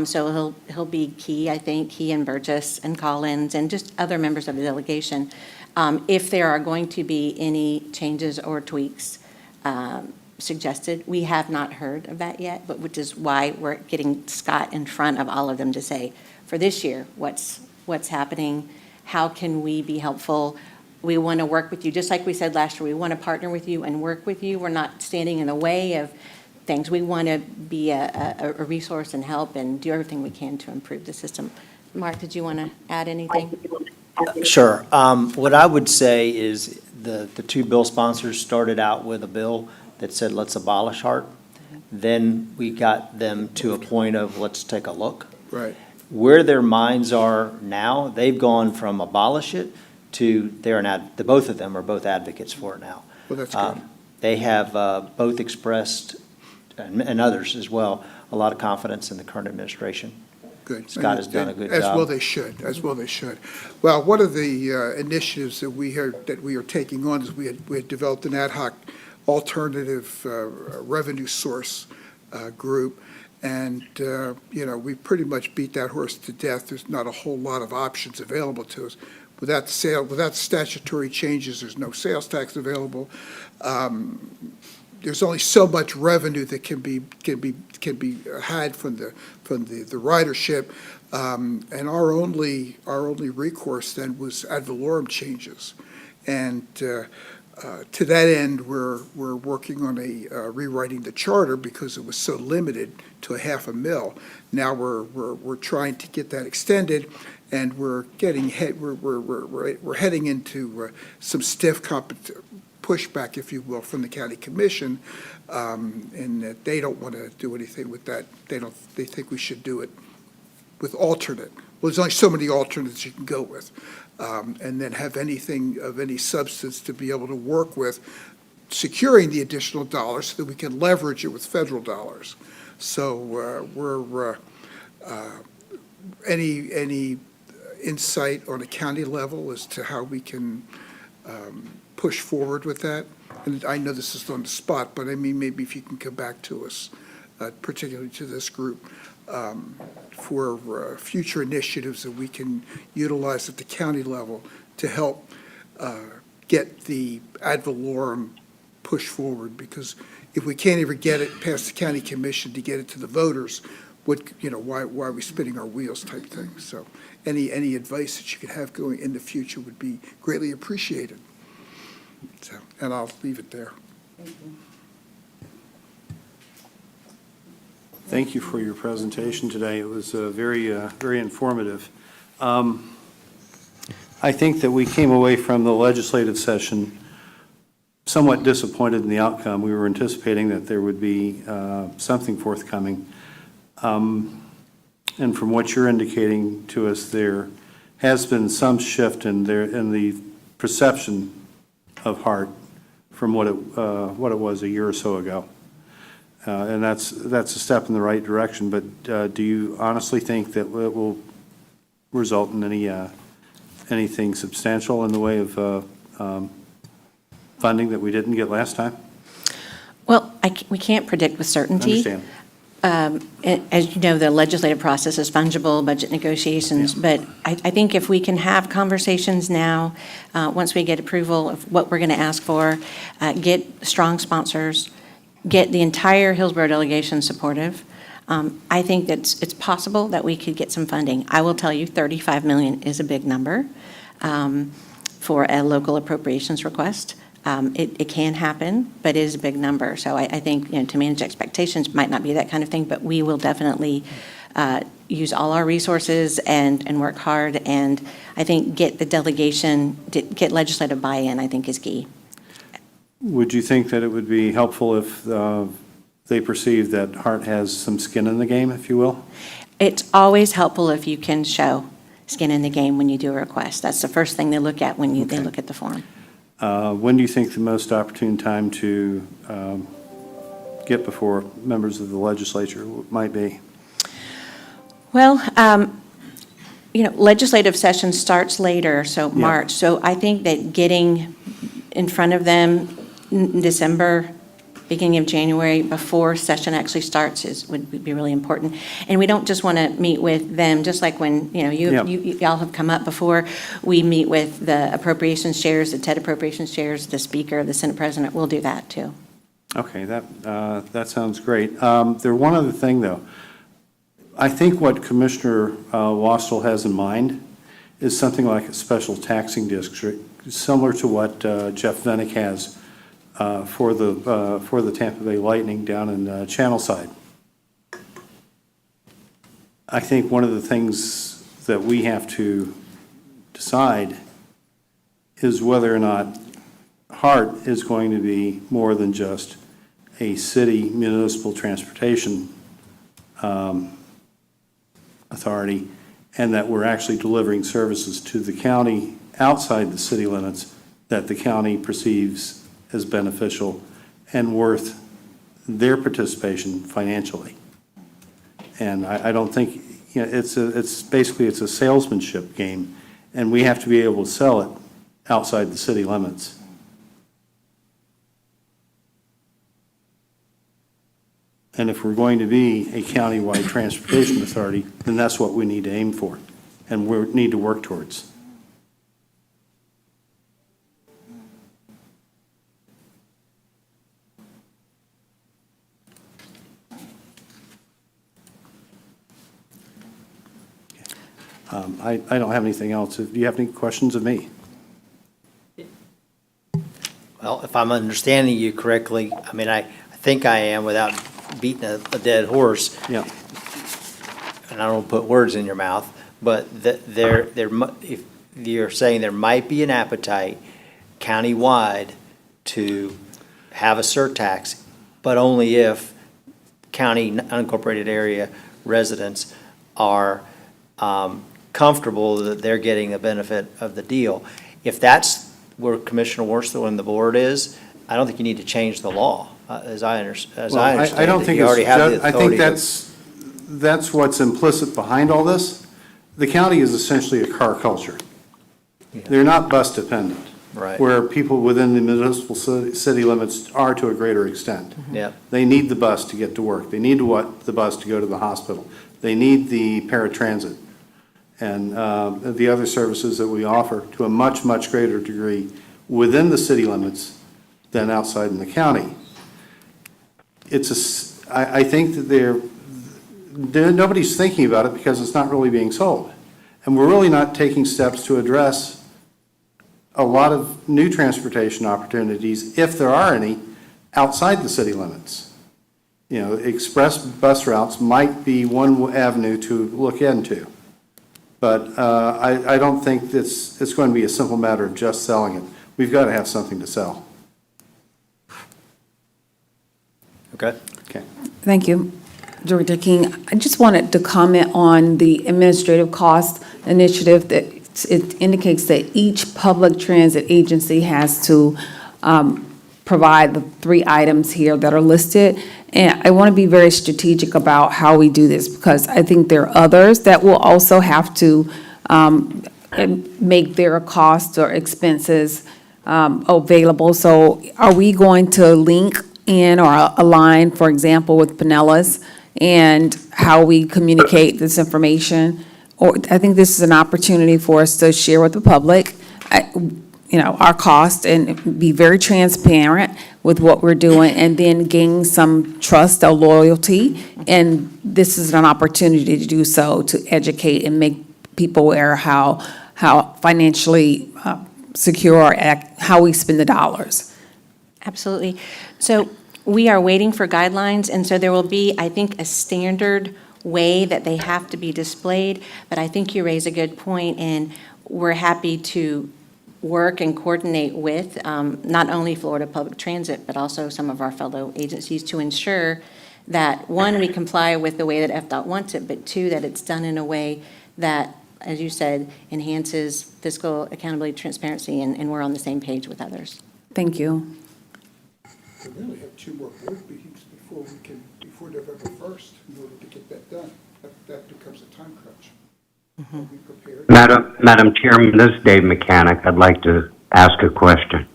So he'll be key, I think, he and Burgess and Collins and just other members of the delegation. If there are going to be any changes or tweaks suggested, we have not heard of that yet, but which is why we're getting Scott in front of all of them to say, for this year, what's happening, how can we be helpful? We want to work with you, just like we said last year, we want to partner with you and work with you. We're not standing in the way of things. We want to be a resource and help and do everything we can to improve the system. Mark, did you want to add anything? Sure. What I would say is the two bill sponsors started out with a bill that said, let's abolish HART. Then we got them to a point of, let's take a look. Right. Where their minds are now, they've gone from abolish it to the both of them are both advocates for it now. Well, that's good. They have both expressed, and others as well, a lot of confidence in the current administration. Good. Scott has done a good As job. well they should, Well, one of the initiatives that we are taking on is we had developed an ad hoc alternative revenue source group, and, we pretty much beat that horse to death. There's not a whole lot of options available to us. Without statutory changes, there's no sales tax available. there's only so much revenue that can be had from the ridership. And our only recourse then was ad valorem changes. And to that end, we're working on rewriting the charter because it was so limited to a $500,000. Now we're trying to get that extended, and we're heading into some stiff pushback, if you will, from the county commission, and that they don't want to do anything with that. They think we should do it with alternate. Well, there's only so many alternates you can go with, and then have anything of any substance to be able to work with, securing the additional dollars so that we can leverage it with federal dollars. So any insight on a county level as to how we can push forward with that? And I know this is on the spot, but I mean, maybe if you can come back to us, particularly to this group, for future initiatives that we can utilize at the county level to help get the ad valorem push forward. Because if we can't even get it past the county commission to get it to the voters, why are we spinning our wheels type thing? So any advice that you could have going in the future would be greatly appreciated. So, and I'll leave it there. Thank you for your presentation today. It was very informative. I think that we came away from the legislative session somewhat disappointed in the outcome. We were anticipating that there would be something forthcoming. And from what you're indicating to us, there has been some shift in the perception of HART from what it was a year or so ago. And that's a step in the right direction, but do you honestly think that it will result in anything substantial in the way of funding that we didn't get last time? Well, we can't predict with certainty. Understand. As you know, the legislative process is fungible, budget negotiations, but I think if we can have conversations now, once we get approval of what we're going to ask for, get strong sponsors, get the entire Hillsborough delegation supportive, I think that it's possible that we could get some funding. I will tell you, $35 million is a big number for a local appropriations request. It can happen, but it is a big number. So I think, to manage expectations might not be that kind of thing, but we will definitely use all our resources and work hard. And I think get the delegation, get legislative buy-in, I think is key. Would you think that it would be helpful if they perceive that HART has some skin in the game, if you will? It's always helpful if you can show skin in the game when you do a request. That's the first thing they look at when they look at the form. When do you think the most opportune time to get before members of the legislature might be? Well, legislative session starts later, so March. So I think that getting in front of them in December, beginning of January, before session actually starts would be really important. And we don't just want to meet with them, just like when, y'all have come up before, we meet with the appropriations chairs, the TED appropriations chairs, the speaker, the Senate president. We'll do that too. Okay, that sounds great. One other thing, though. I think what Commissioner Wastel has in mind is something like a special taxing district, similar to what Jeff Vennick has for the Tampa Bay Lightning down in Channelside. I think one of the things that we have to decide is whether or not HART is going to be more than just a city municipal transportation authority, and that we're actually delivering services to the county outside the city limits that the county perceives as beneficial and worth their participation financially. And I don't think, it's basically a salesmanship game, and we have to be able to sell it outside the city limits. And if we're going to be a countywide transportation authority, then that's what we need to aim for, and we need to work towards. I don't have anything else. Do you have any questions of me? Well, if I'm understanding you correctly, I mean, I think I am without beating a dead horse, Yeah. and I don't put words in your mouth, but if you're saying there might be an appetite countywide to have a surtax, but only if county unincorporated area residents are comfortable that they're getting the benefit of the deal. If that's where Commissioner Worsthel and the board is, I don't think you need to change the law, as I understand I don't it. think You already have the I think authority to- that's what's implicit behind all this. The county is essentially a car culture. They're not bus dependent. Right. Where people within the municipal city limits are to a greater extent. Yep. They need the bus to get to work. They need the bus to go to the hospital. They need the paratransit and the other services that we offer to a much, much greater degree within the city limits than outside in the county. I think that nobody's thinking about it because it's not really being sold. And we're really not taking steps to address a lot of new transportation opportunities, if there are any, outside the city limits. You know, express bus routes might be one avenue to look into. But I don't think it's going to be a simple matter of just selling it. We've got to have something to sell. Okay. Okay. Thank you, Director King. I just wanted to comment on the administrative cost initiative that it indicates that each public transit agency has to provide the 3 items here that are listed. And I want to be very strategic about how we do this, because I think there are others that will also have to make their costs or expenses available. So are we going to link in or align, for example, with Pinellas and how we communicate this information? Or I think this is an opportunity for us to share with the public, our cost and be very transparent with what we're doing, and then gain some trust or loyalty. And this is an opportunity to do so, to educate and make people aware how financially secure, how we spend the dollars. Absolutely. So we are waiting for guidelines, and so there will be, I think, a standard way that they have to be displayed. But I think you raise a good point, and we're happy to work and coordinate with not only Florida Public Transit, but also some of our fellow agencies to ensure that, one, we comply with the way that FDOT wants it, but 2, that it's done in a way that, as you said, enhances fiscal accountability, transparency, and we're on the same page with others. Thank you. We really have 2 more board meetings before November 1st in order to get that done. That becomes a time crunch. Are we prepared? Madam Chairman, this is Dave Mechanic. I'd like to ask a question.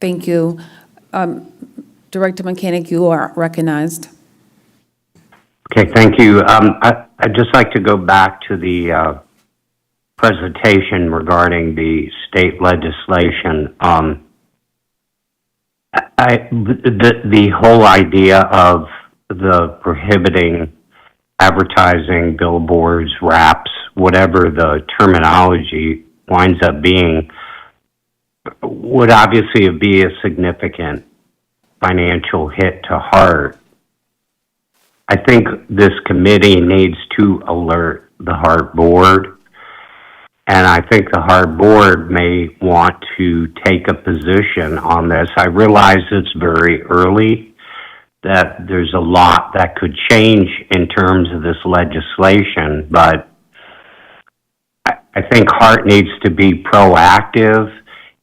Thank you. Director Mechanic, you are recognized. Okay, thank you. I'd just like to go back to the presentation regarding the state legislation. The whole idea of the prohibiting advertising, billboards, wraps, whatever the terminology winds up being, would obviously be a significant financial hit to HART. I think this committee needs to alert the HART board, and I think the HART board may want to take a position on this. I realize it's very early, that there's a lot that could change in terms of this legislation, but I think HART needs to be proactive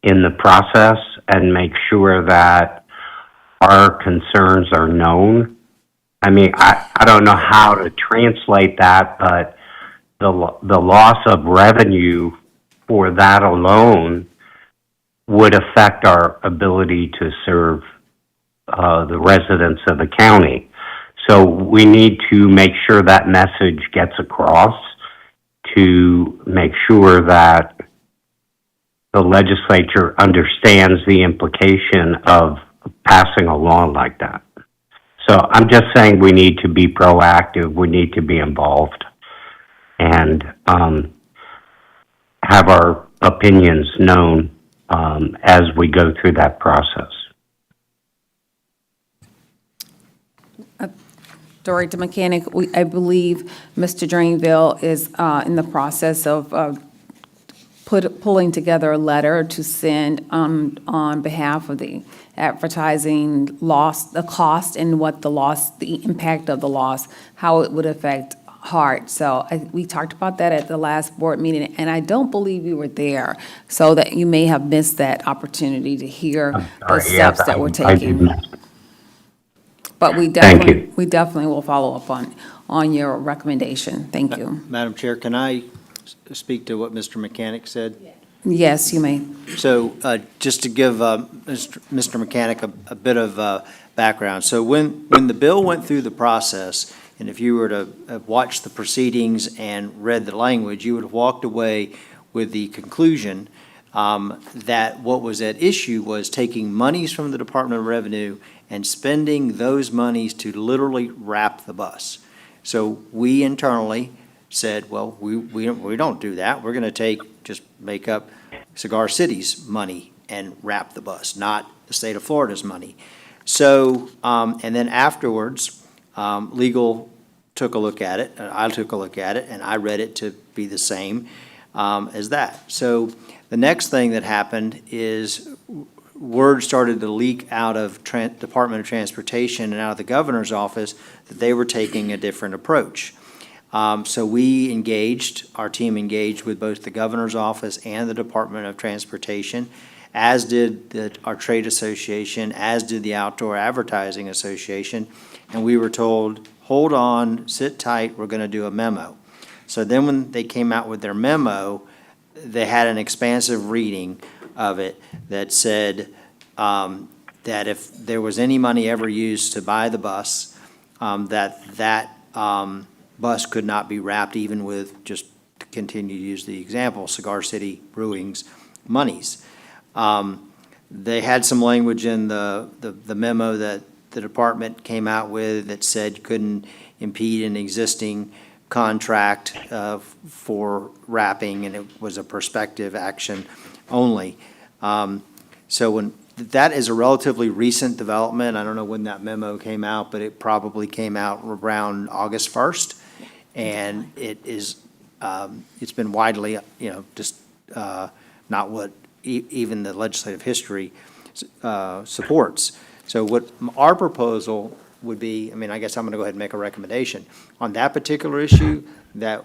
in the process and make sure that our concerns are known. I mean, I don't know how to translate that, but the loss of revenue for that alone would affect our ability to serve the residents of the county. So we need to make sure that message gets across, to make sure that the legislature understands the implication of passing a law like that. So I'm just saying we need to be proactive, we need to be involved. And have our opinions known as we go through that process. Director Mechanic, I believe Mr. Drainville is in the process of pulling together a letter to send on behalf of the advertising loss, the cost and what the loss, the impact of the loss, how it would affect HART. So we talked about that at the last board meeting, and I don't believe you were there, so that you may have missed that opportunity to hear the steps that we're I did taking. miss it. But we Thank you. definitely will follow up on your recommendation. Thank you. Madam Chair, can I speak to what Mr. Mechanic said? Yes, you may. So just to give Mr. Mechanic a bit of background. So when the bill went through the process, and if you were to have watched the proceedings and read the language, you would have walked away with the conclusion that what was at issue was taking monies from the Department of Revenue and spending those monies to literally wrap the bus. So we internally said, well, we don't do that. We're going to just make up Cigar City's money and wrap the bus, not the state of Florida's money. So, and then afterwards, legal took a look at it, and I took a look at it, and I read it to be the same as that. So the next thing that happened is word started to leak out of Department of Transportation and out of the governor's office that they were taking a different approach. So we engaged, our team engaged with both the governor's office and the Department of Transportation, as did our trade association, as did the Outdoor Advertising Association, and we were told, hold on, sit tight, we're going to do a memo. So then when they came out with their memo, they had an expansive reading of it that said that if there was any money ever used to buy the bus, that bus could not be wrapped, even with, just to continue to use the example, Cigar City Brewing's monies. They had some language in the memo that the department came out with that said you couldn't impede an existing contract for wrapping, and it was a prospective action only. So when that is a relatively recent development. I don't know when that memo came out, but it probably came out around August 1st. And it is, it's been widely, just not what even the legislative history supports. So what our proposal would be, I guess I'm going to go ahead and make a recommendation on that particular issue, that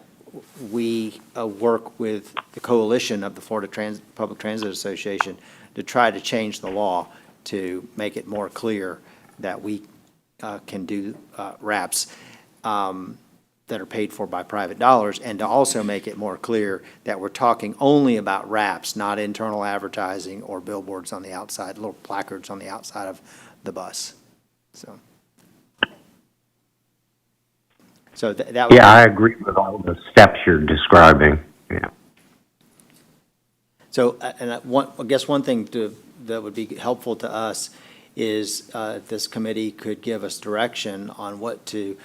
we work with the coalition of the Florida Public Transit Association to try to change the law to make it more clear that we can do wraps that are paid for by private dollars, and to also make it more clear that we're talking only about wraps, not internal advertising or billboards on the outside, little placards on the outside of the bus. So that would Yeah, I agree with all the steps you're describing. Yeah. So, and I guess one thing that would be helpful to us is if this committee could give us direction on what to,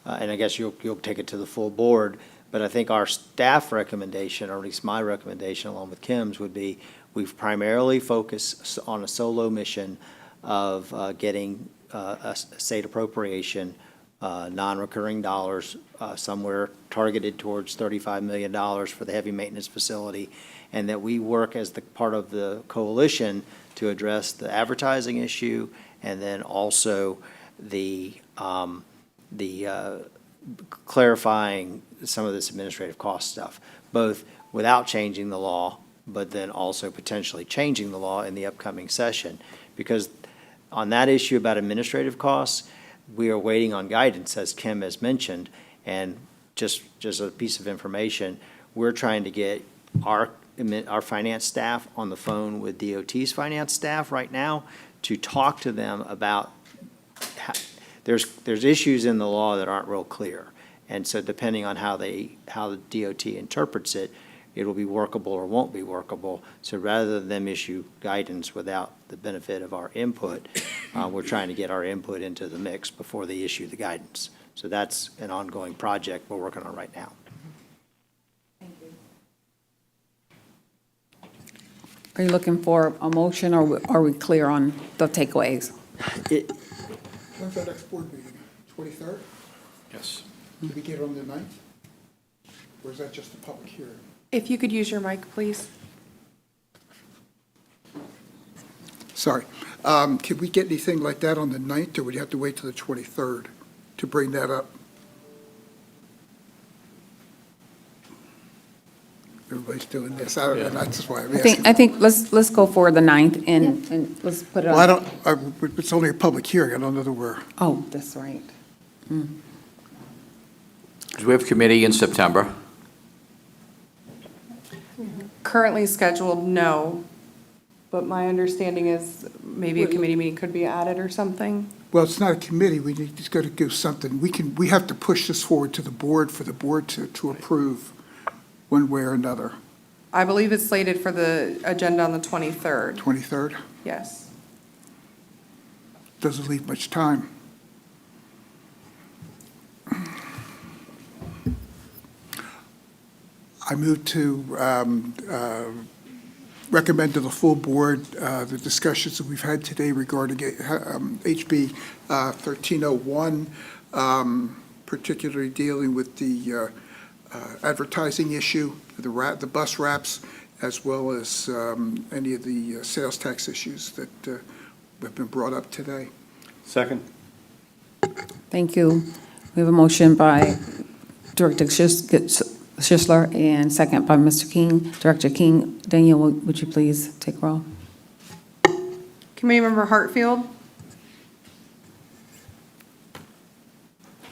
and I guess you'll take it to the full board, but I think our staff recommendation, or at least my recommendation along with Kim's, would be we've primarily focused on a solo mission of getting a state appropriation, non-recurring dollars, somewhere targeted towards $35 million for the heavy maintenance facility, and that we work as the part of the coalition to address the advertising issue, and then also the clarifying some of this administrative cost stuff, both without changing the law, but then also potentially changing the law in the upcoming session. Because on that issue about administrative costs, we are waiting on guidance, as Kim has mentioned, and just a piece of information, we're trying to get our finance staff on the phone with DOT's finance staff right now to talk to them about there's issues in the law that aren't real clear. And so depending on how the DOT interprets it, it'll be workable or won't be workable. So rather than them issue guidance without the benefit of our input, we're trying to get our input into the mix before they issue the guidance. So that's an ongoing project we're working on right now. Are you looking for a motion, or are we clear on the takeaways? When's our next board meeting? 23rd? Yes. Did we get it on the 9th? Or is that just a public hearing? If you could use your mic, please. Sorry. Can we get anything like that on the 9th, or would you have to wait till the 23rd to bring that up? Everybody's doing this. I don't know. That's why I'm asking. I think let's go for the 9th and let's put it on. Well, it's only a public hearing. I don't know that we're, Oh, that's right. Do we have committee in September? Currently scheduled, no. But my understanding is maybe a committee meeting could be added or something. well, it's not a committee. We need, it's got to do something. We have to push this forward to the board for the board to approve one way or another. I believe it's slated for the agenda on the 23rd. 23rd? Yes. Doesn't leave much time. I move to recommend to the full board the discussions that we've had today regarding HB 1301, particularly dealing with the advertising issue, the bus wraps, as well as any of the sales tax issues that have been brought up today. Second? Thank you. We have a motion by Director Schisler and second by Mr. King. Director King, Daniel, would you please take roll? Committee Member Hartfield?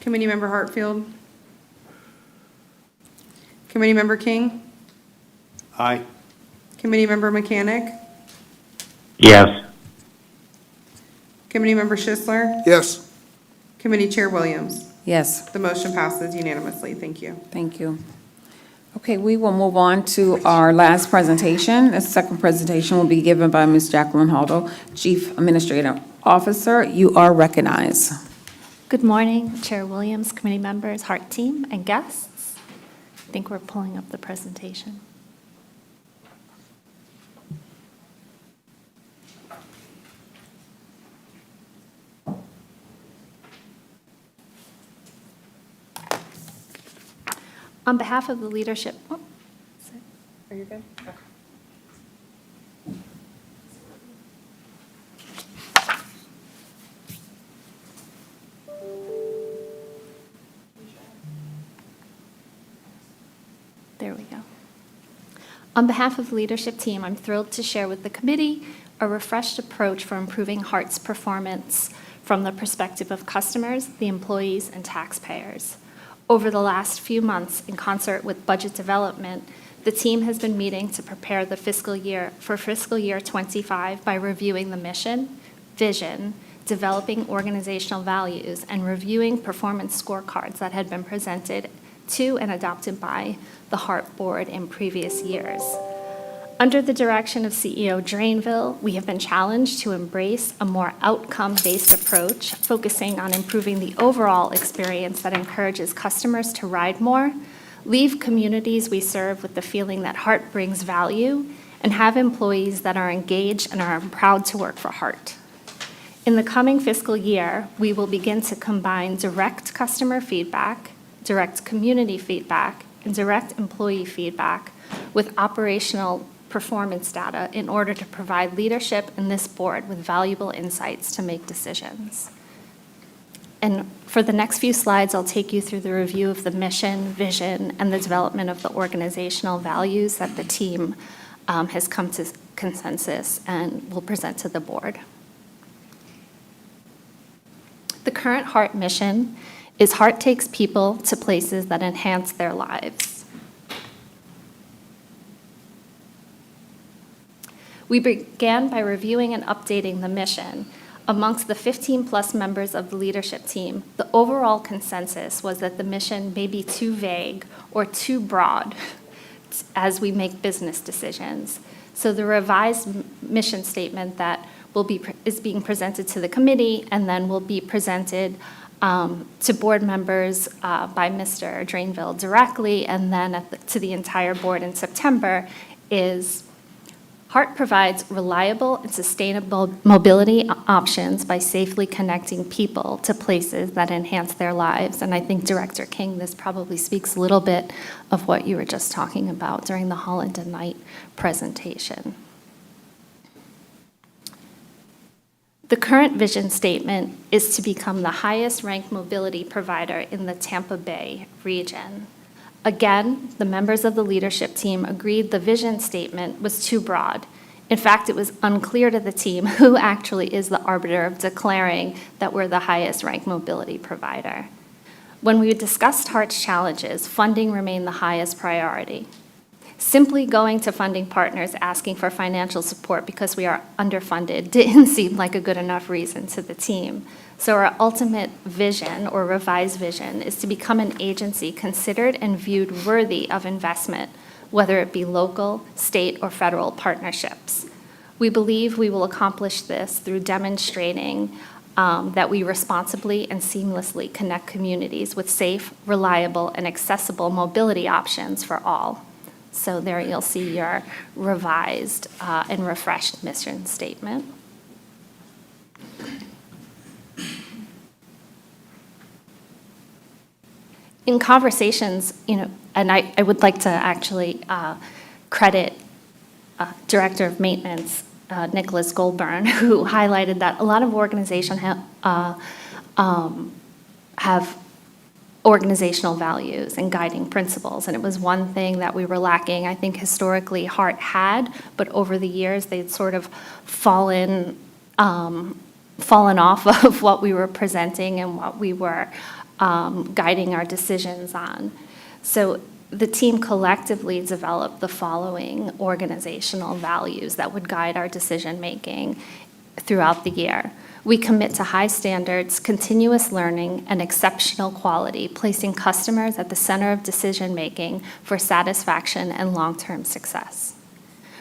Committee Member Hartfield? Committee Member King? Aye. Committee Member Mechanic? Yes. Committee Member Schisler? Yes? Committee Chair Williams? Yes, The motion passes unanimously. Thank you. thank you. Okay, we will move on to our last presentation. The second presentation will be given by Ms. Jacqueline Haldo, Chief Administrative Officer. You are recognized. Good morning, Chair Williams, committee members, HART team, and guests. I think we're pulling up the presentation. On behalf of the leadership, Are you good? there we go. On behalf of the leadership team, I'm thrilled to share with the committee a refreshed approach for improving HART's performance from the perspective of customers, the employees, and taxpayers. Over the last few months, in concert with budget development, the team has been meeting to prepare the fiscal year 25 by reviewing the mission, vision, developing organizational values, and reviewing performance scorecards that had been presented to and adopted by the HART board in previous years. Under the direction of CEO Drainville, we have been challenged to embrace a more outcome-based approach, focusing on improving the overall experience that encourages customers to ride more, leave communities we serve with the feeling that HART brings value, and have employees that are engaged and are proud to work for HART. In the coming fiscal year, we will begin to combine direct customer feedback, direct community feedback, and direct employee feedback with operational performance data in order to provide leadership in this board with valuable insights to make decisions. And for the next few slides, I'll take you through the review of the mission, vision, and the development of the organizational values that the team has come to consensus and will present to the board. The current HART mission is HART takes people to places that enhance their lives. We began by reviewing and updating the mission. Amongst the 15-plus members of the leadership team, the overall consensus was that the mission may be too vague or too broad as we make business decisions. So the revised mission statement that is being presented to the committee and then will be presented to board members by Mr. Drainville directly and then to the entire board in September is HART provides reliable and sustainable mobility options by safely connecting people to places that enhance their lives. And I think, Director King, this probably speaks a little bit of what you were just talking about during the Holland and Knight presentation. The current vision statement is to become the highest-ranked mobility provider in the Tampa Bay region. Again, the members of the leadership team agreed the vision statement was too broad. In fact, it was unclear to the team who actually is the arbiter of declaring that we're the highest-ranked mobility provider. When we discussed HART's challenges, funding remained the highest priority. Simply going to funding partners asking for financial support because we are underfunded didn't seem like a good enough reason to the team. So our ultimate vision, or revised vision, is to become an agency considered and viewed worthy of investment, whether it be local, state, or federal partnerships. We believe we will accomplish this through demonstrating that we responsibly and seamlessly connect communities with safe, reliable, and accessible mobility options for all. So there you'll see your revised and refreshed mission statement. In conversations, and I would like to actually credit Director of Maintenance, Nicholas Goldburn, who highlighted that a lot of organizations have organizational values and guiding principles, and it was one thing that we were lacking. I think historically HART had, but over the years they'd sort of fallen off of what we were presenting and what we were guiding our decisions on. So the team collectively developed the following organizational values that would guide our decision-making throughout the year. We commit to high standards, continuous learning, and exceptional quality, placing customers at the center of decision-making for satisfaction and long-term success.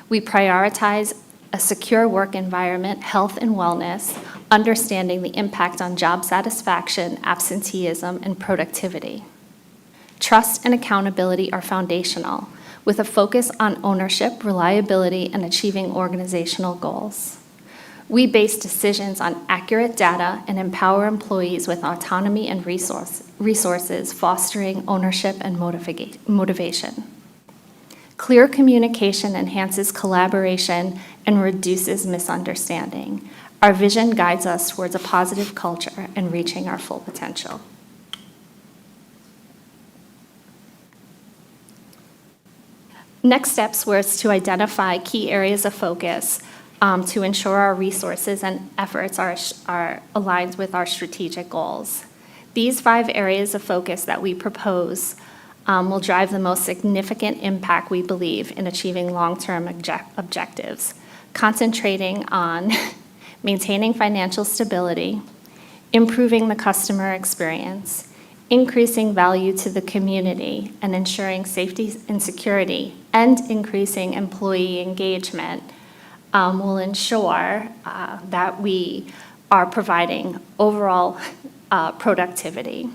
We prioritize a secure work environment, health and wellness, understanding the impact on job satisfaction, absenteeism, and productivity. Trust and accountability are foundational, with a focus on ownership, reliability, and achieving organizational goals. We base decisions on accurate data and empower employees with autonomy and resources, fostering ownership and motivation. Clear communication enhances collaboration and reduces misunderstanding. Our vision guides us towards a positive culture and reaching our full potential. Next steps was to identify key areas of focus to ensure our resources and efforts are aligned with our strategic goals. These 5 areas of focus that we propose will drive the most significant impact, we believe, in achieving long-term objectives, concentrating on maintaining financial stability, improving the customer experience, increasing value to the community, and ensuring safety and security, and increasing employee engagement will ensure that we are providing overall productivity.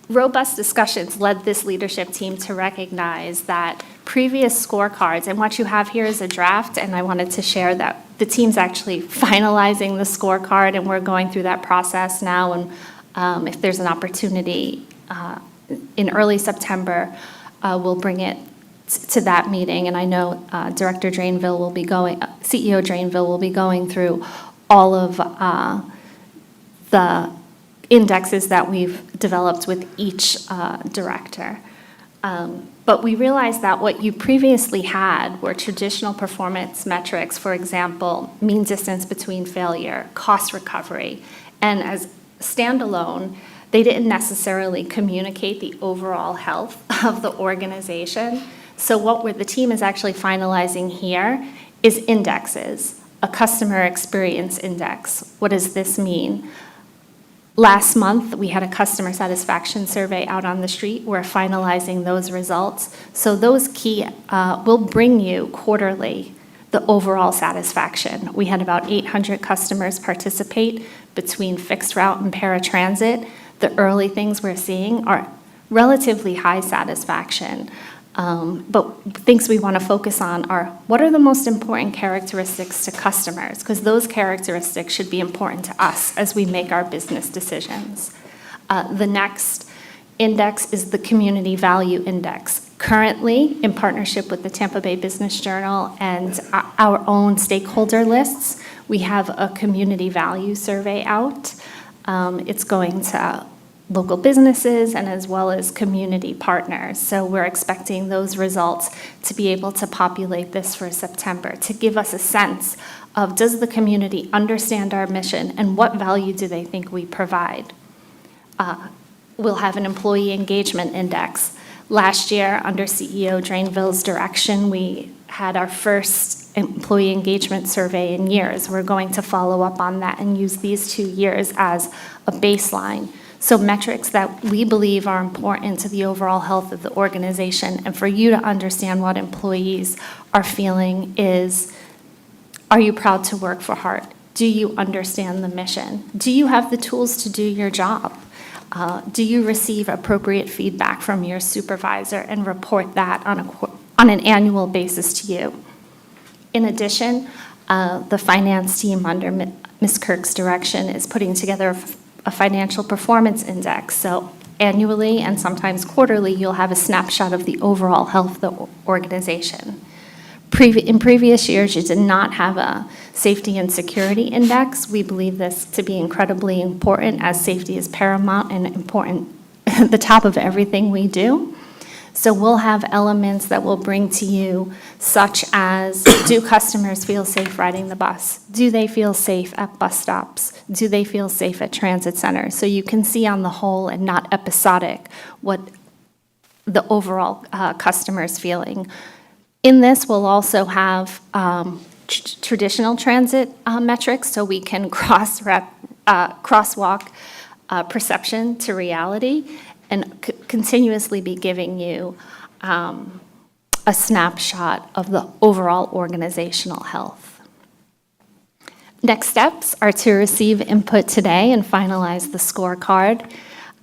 Robust discussions led this leadership team to recognize that previous scorecards, and what you have here is a draft, and I wanted to share that the team's actually finalizing the scorecard, and we're going through that process now, and if there's an opportunity in early September, we'll bring it to that meeting, and I know Director Drainville will be going, CEO Drainville will be going through all of the indexes that we've developed with each director. But we realized that what you previously had were traditional performance metrics, for example, mean distance between failure, cost recovery, and as standalone, they didn't necessarily communicate the overall health of the organization. So what the team is actually finalizing here is indexes, a customer experience index. What does this mean? Last month, we had a customer satisfaction survey out on the street. We're finalizing those results. So those key will bring you quarterly the overall satisfaction. We had about 800 customers participate between fixed route and paratransit. The early things we're seeing are relatively high satisfaction. But things we want to focus on are, what are the most important characteristics to customers? Because those characteristics should be important to us as we make our business decisions. The next index is the Community Value Index. Currently, in partnership with the Tampa Bay Business Journal and our own stakeholder lists, we have a community value survey out. It's going to local businesses and as well as community partners. So we're expecting those results to be able to populate this for September, to give us a sense of, does the community understand our mission and what value do they think we provide? We'll have an employee engagement index. Last year, under CEO Drainville's direction, we had our first employee engagement survey in years. We're going to follow up on that and use these 2 years as a baseline. So metrics that we believe are important to the overall health of the organization, and for you to understand what employees are feeling is, are you proud to work for HART? Do you understand the mission? Do you have the tools to do your job? Do you receive appropriate feedback from your supervisor and report that on an annual basis to you? In addition, the finance team under Ms. Kirk's direction is putting together a financial performance index. So annually and sometimes quarterly, you'll have a snapshot of the overall health of the organization. In previous years, you did not have a safety and security index. We believe this to be incredibly important, as safety is paramount and important at the top of everything we do. So we'll have elements that we'll bring to you, such as, do customers feel safe riding the bus? Do they feel safe at bus stops? Do they feel safe at transit centers? So you can see on the whole and not episodic what the overall customer is feeling. In this, we'll also have traditional transit metrics, so we can crosswalk perception to reality, and continuously be giving you a snapshot of the overall organizational health. Next steps are to receive input today and finalize the scorecard,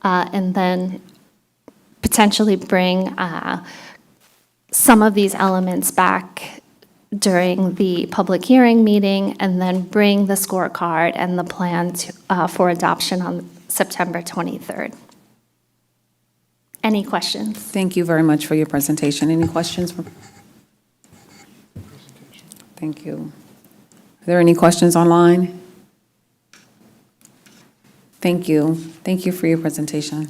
and then potentially bring some of these elements back during the public hearing meeting, and then bring the scorecard and the plan for adoption on September 23rd. Any questions? Thank you very much for your presentation. Any questions? Thank you. Are there any questions online? Thank you. Thank you for your presentation.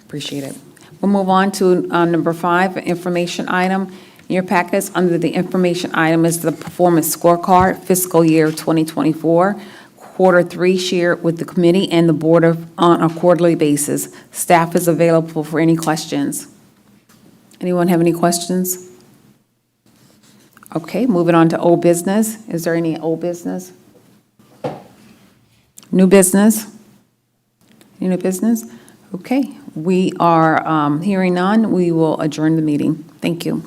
Appreciate it. We'll move on to number 5, information item. In your packets, under the information item is the performance scorecard, fiscal year 2024, quarter 3, shared with the committee and the board on a quarterly basis. Staff is available for any questions. Anyone have any questions? Okay, moving on to old business. Is there any old business? New business? Any new business? Okay, we are hearing none. We will adjourn the meeting. Thank you.